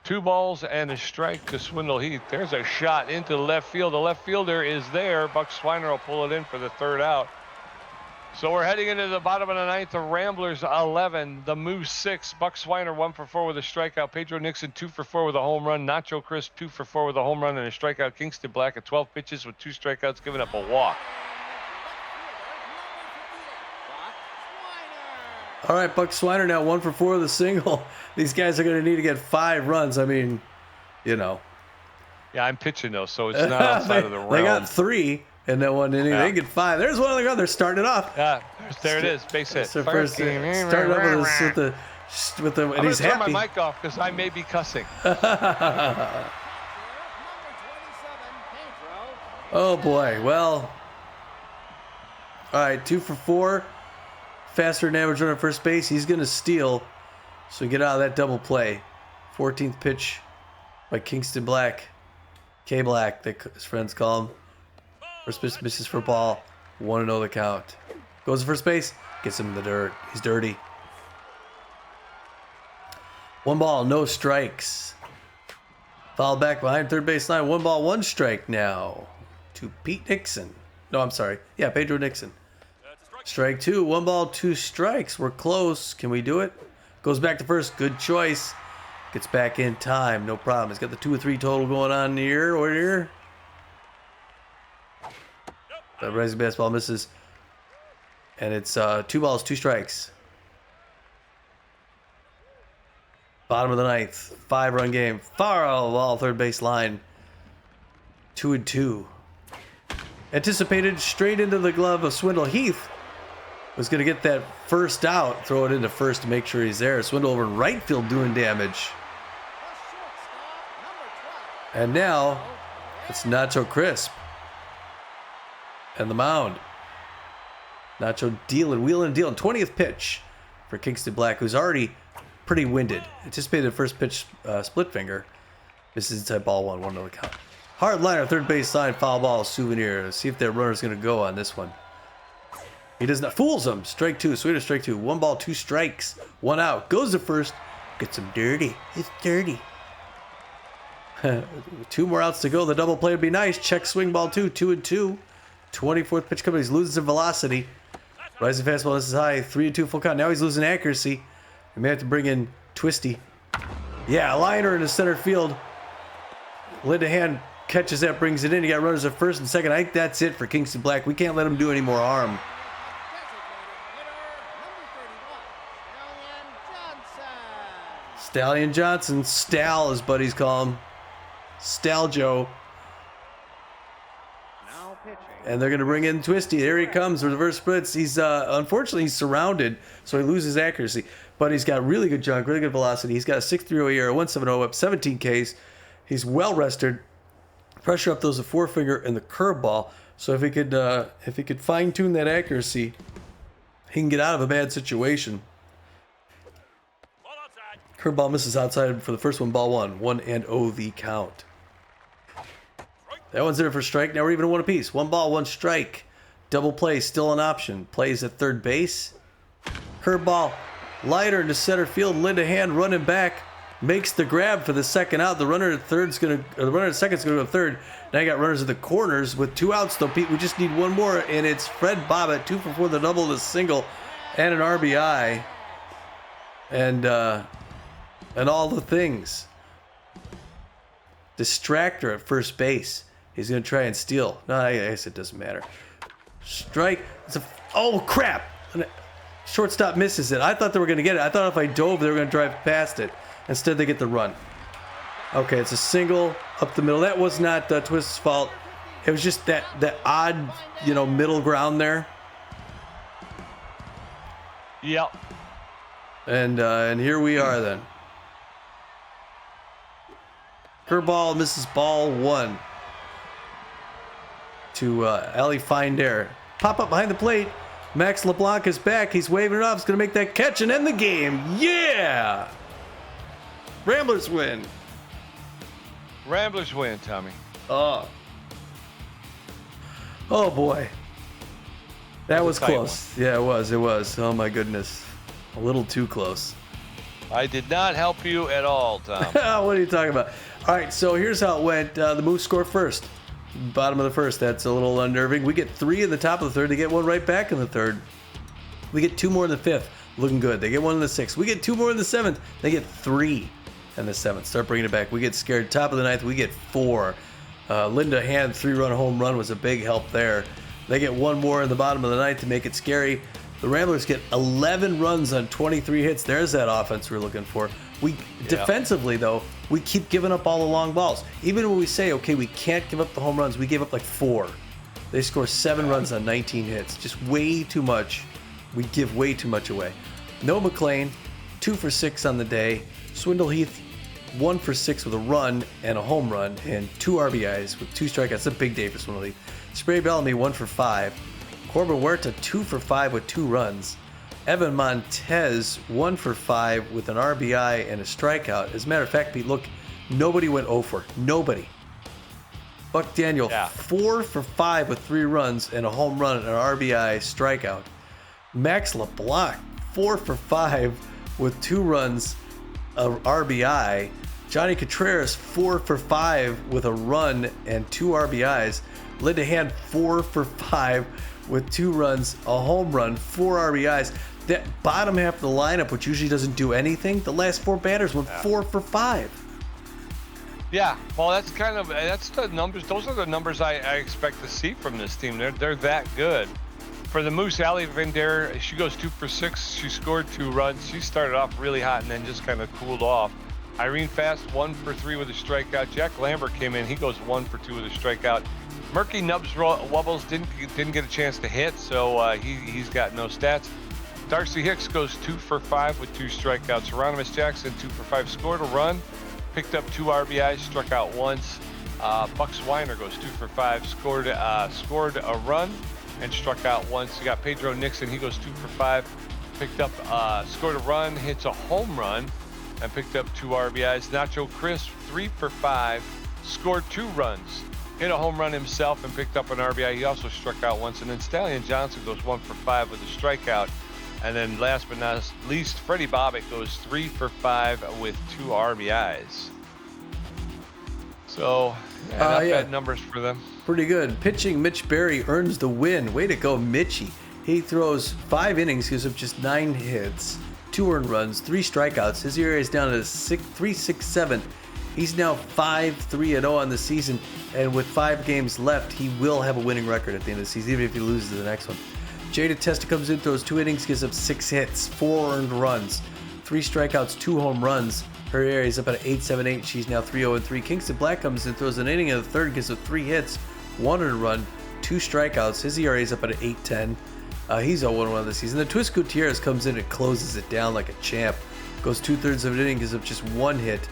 2 balls and a strike to Swindle Heath. There's a shot into the left field. The left fielder is there. Buck Swiner will pull it in for the 3rd out. So we're heading into the bottom of the 9th. The Ramblers 11, the Moose 6. Buck Swiner 1 for 4 with a strikeout. Pedro Nixon 2 for 4 with a home run. Nacho Crisp 2 for 4 with a home run and a strikeout. Kingston Black at 12 pitches with 2 strikeouts, giving up a walk. All right, Buck Swiner now 1 for 4 with a single. These guys are going to need to get 5 runs. I mean, you know. Yeah, I'm pitching though, so it's not outside of the realm. They got 3 in that one inning. Yeah. They get 5. There's one on the ground. They're starting it off. Yeah, there it is. Base hit. So first, started off with the, and he's happy. I'm going to turn my mic off because I may be cussing. Oh boy. Well. All right, 2 for 4. Faster than average runner at first base. He's going to steal. So we get out of that double play. 14th pitch by Kingston Black. K Black, his friends call him. First pitch misses for ball. 1-0 the count. Goes to first base. Gets him in the dirt. He's dirty. 1 ball, no strikes. Foul back behind third base line. 1 ball, 1 strike now to Pete Nixon. No, I'm sorry. Yeah, Pedro Nixon. Strike 2. 1 ball, 2 strikes. We're close. Can we do it? Goes back to first. Good choice. Gets back in time. No problem. He's got the 2 or 3 total going on here. Or here. That rising baseball misses. And it's 2 balls, 2 strikes. Bottom of the 9th. 5-run game. Foul ball, third base line. 2-2. Anticipated straight into the glove of Swindle Heath. Was going to get that first out. Throw it into first to make sure he's there. Swindle over in right field doing damage. And now it's Nacho Crisp. And the mound. Nacho wheeling, dealing. 20th pitch for Kingston Black, who's already pretty winded. Anticipated first pitch split finger. Misses inside ball 1, 1-0 count. Hard liner, third base line, foul ball, souvenir. Let's see if that runner's going to go on this one. He does not. Fools him. Strike 2. Sweeter strike 2. 1 ball, 2 strikes. 1 out. Goes to first. Gets him dirty. It's dirty. 2 more outs to go. The double play would be nice. Check swing ball 2. 2-2. 24th pitch coming. He's losing some velocity. Rising fastball. This is high. 3-2 full count. Now he's losing accuracy. We may have to bring in Twisty. Yeah, a liner in the center field. Linda Hand catches that, brings it in. You got runners at first and second. I think that's it for Kingston Black. We can't let him do any more harm. Stallion Johnson. Stal, as buddies call him. Stal Joe. And they're going to bring in Twisty. Here he comes. Reverse splits. He's unfortunately he's surrounded, so he loses accuracy. But he's got really good junk, really good velocity. He's got a 6.30 ERA, 1.70 whip, 17 Ks. He's well rested. Pressure up those a forefinger and the curveball. So if he could fine tune that accuracy, he can get out of a bad situation. Curveball misses outside for the first one. Ball 1. 1-0 the count. That one's in for strike. Now we're even at 1 apiece. 1 ball, 1 strike. Double play, still an option. Plays at third base. Curveball, lighter into center field. Linda Hand running back, makes the grab for the second out. The runner at second's gonna go to third. Now you got runners at the corners with 2 outs though, Pete. We just need 1 more, and it's Fred Bobbitt, 2 for 4, the double, the single, and an RBI, and all the things. Distractor at first base. He's going to try and steal. No, I guess it doesn't matter. Strike. Oh, crap. Shortstop misses it. I thought they were going to get it. I thought if I dove, they were going to drive past it. Instead, they get the run. Okay, it's a single up the middle. That was not Twist's fault. It was just that odd, middle ground there. Yep. And here we are then. Curveball misses ball 1. To Ali Finder. Pop up behind the plate. Max LeBlanc is back. He's waving it off. He's going to make that catch and end the game. Yeah! Ramblers win. Ramblers win, Tommy. Oh boy. That was close. Yeah, it was. It was. Oh my goodness. A little too close. I did not help you at all, Tom. What are you talking about? All right, so here's how it went. The Moose score first. Bottom of the first. That's a little unnerving. We get 3 in the top of the third. They get 1 right back in the third. We get 2 more in the 5th. Looking good. They get 1 in the 6th. We get 2 more in the 7th. They get 3 in the 7th. Start bringing it back. We get scared. Top of the 9th. We get 4. Linda Hand 3-run home run was a big help there. They get 1 more in the bottom of the 9th to make it scary. The Ramblers get 11 runs on 23 hits. There's that offense we're looking for. Defensively, though, we keep giving up all the long balls. Even when we say, okay, we can't give up the home runs, we gave up like 4. They score 7 runs on 19 hits. Just way too much. We give way too much away. Noah McLean, 2 for 6 on the day. Swindle Heath, 1 for 6 with a run and a home run, and 2 RBIs with 2 strikeouts. That's a big day for Swindle Heath. Spray Bellamy, 1 for 5. Corbin Huerta, 2 for 5 with 2 runs. Evan Montez, 1 for 5 with an RBI and a strikeout. As a matter of fact, Pete, look, nobody went 0 for. Nobody. Buck Daniel, 4 for 5 with 3 runs and a home run and an RBI strikeout. Max LeBlanc, 4 for 5 with 2 runs, a RBI. Johnny Contreras, 4 for 5 with a run and 2 RBIs. Linda Hand, 4 for 5 with 2 runs, a home run, 4 RBIs. That bottom half of the lineup, which usually doesn't do anything, the last 4 batters went 4 for 5. Yeah, well, that's the numbers. Those are the numbers I expect to see from this team. They're that good. For the Moose, Ali Vendera, she goes 2 for 6. She scored 2 runs. She started off really hot and then just kind of cooled off. Irene Fast, 1 for 3 with a strikeout. Jack Lambert came in. He goes 1 for 2 with a strikeout. Murky Nubs Wubbles didn't get a chance to hit, so he's got no stats. Darcy Hicks goes 2 for 5 with 2 strikeouts. Hieronymus Jackson, 2 for 5, scored a run, picked up 2 RBIs, struck out once. Bucks Weiner goes 2 for 5, scored a run, and struck out once. You got Pedro Nixon, he goes 2 for 5, picked up, scored a run, hits a home run, and picked up 2 RBIs. Nacho Crisp, 3 for 5, scored 2 runs, hit a home run himself, and picked up an RBI. He also struck out once. And then Stallion Johnson goes 1 for 5 with a strikeout. And then last but not least, Freddie Bobbitt goes 3 for 5 with 2 RBIs. So, not bad numbers for them. Pretty good. Pitching, Mitch Berry earns the win. Way to go, Mitchie. He throws 5 innings, gives up just 9 hits, 2 earned runs, 3 strikeouts. His ERA is down to 3.67. He's now 5-3-0 on the season, and with 5 games left, he will have a winning record at the end of the season, even if he loses the next one. Jada Testa comes in, throws 2 innings, gives up 6 hits, 4 earned runs, 3 strikeouts, 2 home runs. Her ERA is up at 8.78. She's now 3-0-3. Kingston Black comes in, throws an inning in the third, gives up 3 hits, 1 earned run, 2 strikeouts. His ERA is up at 8.10. He's 0-1 this season. The Twist Gutierrez comes in and closes it down like a champ. Goes 2/3 of an inning, gives up just 1 hit,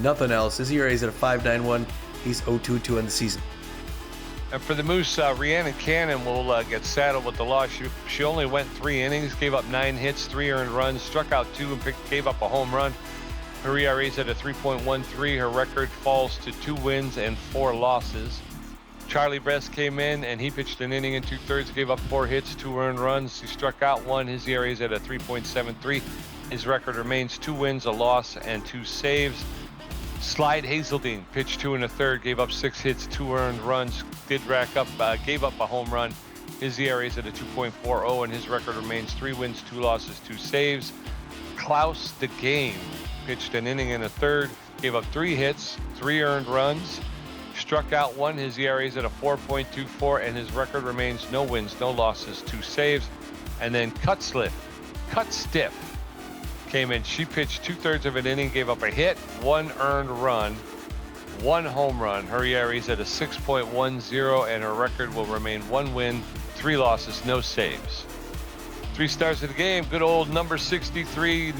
nothing else. His ERA is at a 5.91. He's 0-2 in the season. And for the Moose, Rhiannon Cannon will get saddled with the loss. She only went 3 innings, gave up 9 hits, 3 earned runs, struck out 2, and gave up a home run. Her ERA is at a 3.13. Her record falls to 2 wins and 4 losses. Charlie Bress came in, and he pitched an inning and 2/3, gave up 4 hits, 2 earned runs. He struck out 1. His ERA is at a 3.73. His record remains 2 wins, a loss, and 2 saves. Slide Hazeldine pitched 2 1/3, gave up 6 hits, 2 earned runs, gave up a home run. His ERA is at a 2.40, and his record remains 3 wins, 2 losses, 2 saves. Klaus the Game pitched an inning and 1/3, gave up 3 hits, 3 earned runs, struck out 1. His ERA is at a 4.24, and his record remains no wins, no losses, 2 saves. And then Cut Stiff came in. She pitched 2/3 of an inning, gave up a hit, 1 earned run, 1 home run. Her ERA is at a 6.10, and her record will remain 1 win, 3 losses, no saves. 3 stars of the game. Good old number 63,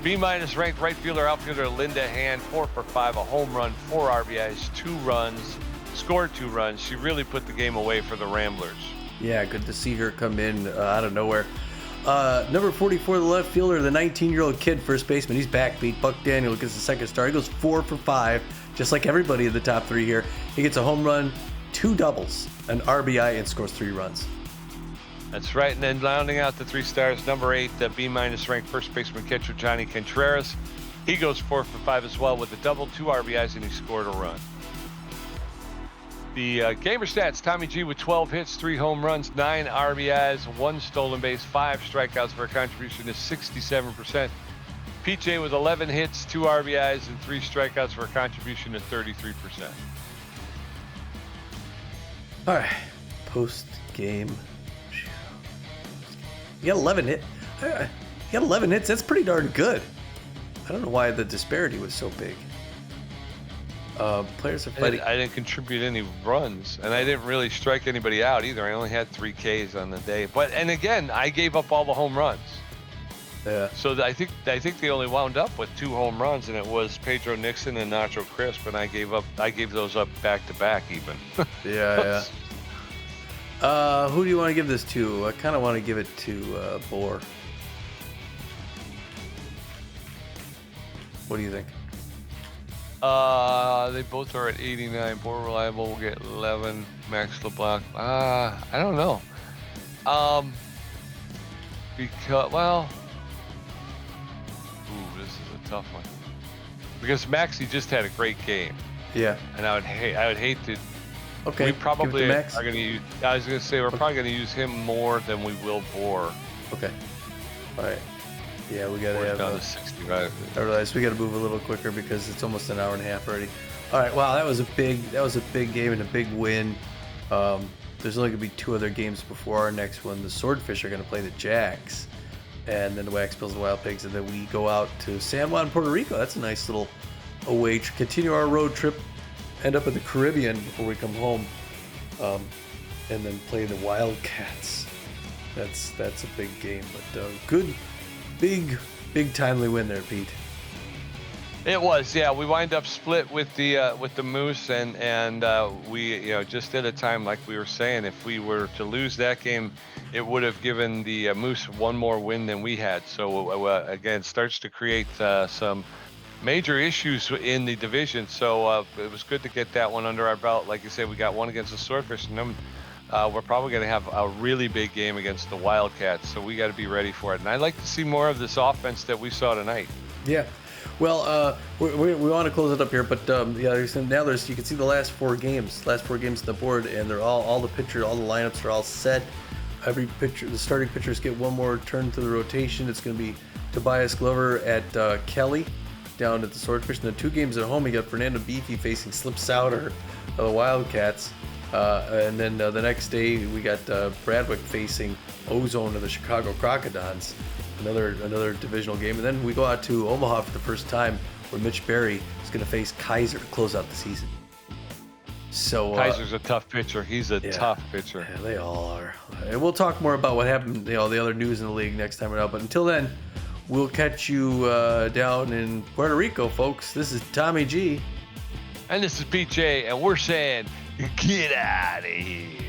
B- ranked right fielder, outfielder Linda Hand, 4 for 5, a home run, 4 RBIs, 2 runs, scored 2 runs. She really put the game away for the Ramblers. Yeah, good to see her come in out of nowhere. Number 44, the left fielder, the 19-year-old kid, first baseman. He's back, Pete. Buck Daniel gets the 2nd star. He goes 4 for 5, just like everybody in the top 3 here. He gets a home run, 2 doubles, an RBI, and scores 3 runs. That's right. And then rounding out the 3 stars, number 8, the B- ranked first baseman catcher Johnny Contreras. He goes 4 for 5 as well with a double, 2 RBIs, and he scored a run. The gamer stats, Tommy G with 12 hits, 3 home runs, 9 RBIs, 1 stolen base, 5 strikeouts for a contribution to 67%. Pete J with 11 hits, 2 RBIs, and 3 strikeouts for a contribution to 33%. All right, post-game. You got 11 hits. You got 11 hits. That's pretty darn good. I don't know why the disparity was so big. Players are fighting. I didn't contribute any runs, and I didn't really strike anybody out either. I only had 3 Ks on the day. And again, I gave up all the home runs. Yeah. So I think they only wound up with 2 home runs, and it was Pedro Nixon and Nacho Crisp, and I gave those up back to back even. Yeah. Who do you want to give this to? I kind of want to give it to Bohr. What do you think? They both are at 89. Bohr Reliable will get 11. Max LeBlanc. I don't know. This is a tough one. Because Maxie just had a great game. Yeah. And I would hate to. Okay. We probably are Max. going to use. I was going to say we're probably going to use him more than we will Bohr. Okay. All right. Yeah, we got to have. Down to 65. I realize we got to move a little quicker because it's almost an hour and a half already. All right. Wow, that was a big game and a big win. There's only gonna be 2 other games before our next one. The Swordfish are gonna play the Jacks, and then the Wax Bills and Wild Pigs, and then we go out to San Juan, Puerto Rico. That's a nice little away. Continue our road trip. End up in the Caribbean before we come home, and then play the Wildcats. That's a big game, but good. Big timely win there, Pete. It was, yeah. We wind up split with the Moose, and we just at a time, like we were saying, if we were to lose that game, it would have given the Moose 1 more win than we had. So again, starts to create some major issues in the division. So it was good to get that one under our belt. Like you said, we got 1 against the Swordfish, and then we're probably going to have a really big game against the Wildcats, so we got to be ready for it. And I'd like to see more of this offense that we saw tonight. Yeah. Well, we want to close it up here, but now you can see the last 4 games on the board, and they're all the lineups are all set. Every pitcher, the starting pitchers get 1 more turn to the rotation. It's going to be Tobias Glover at Kelly down at the Swordfish. And the 2 games at home, you got Fernando Beefy facing Slip Souter of the Wildcats. And then the next day we got Bradwick facing Ozone of the Chicago Crocodons, another divisional game. And then we go out to Omaha for the first time, where Mitch Berry is going to face Kaiser to close out the season. So Kaiser's a tough pitcher. He's a tough pitcher. Yeah, they all are. And we'll talk more about what happened, the other news in the league next time around. But until then, we'll catch you down in Puerto Rico, folks. This is Tommy G. And this is PJ, and we're saying, get out of here.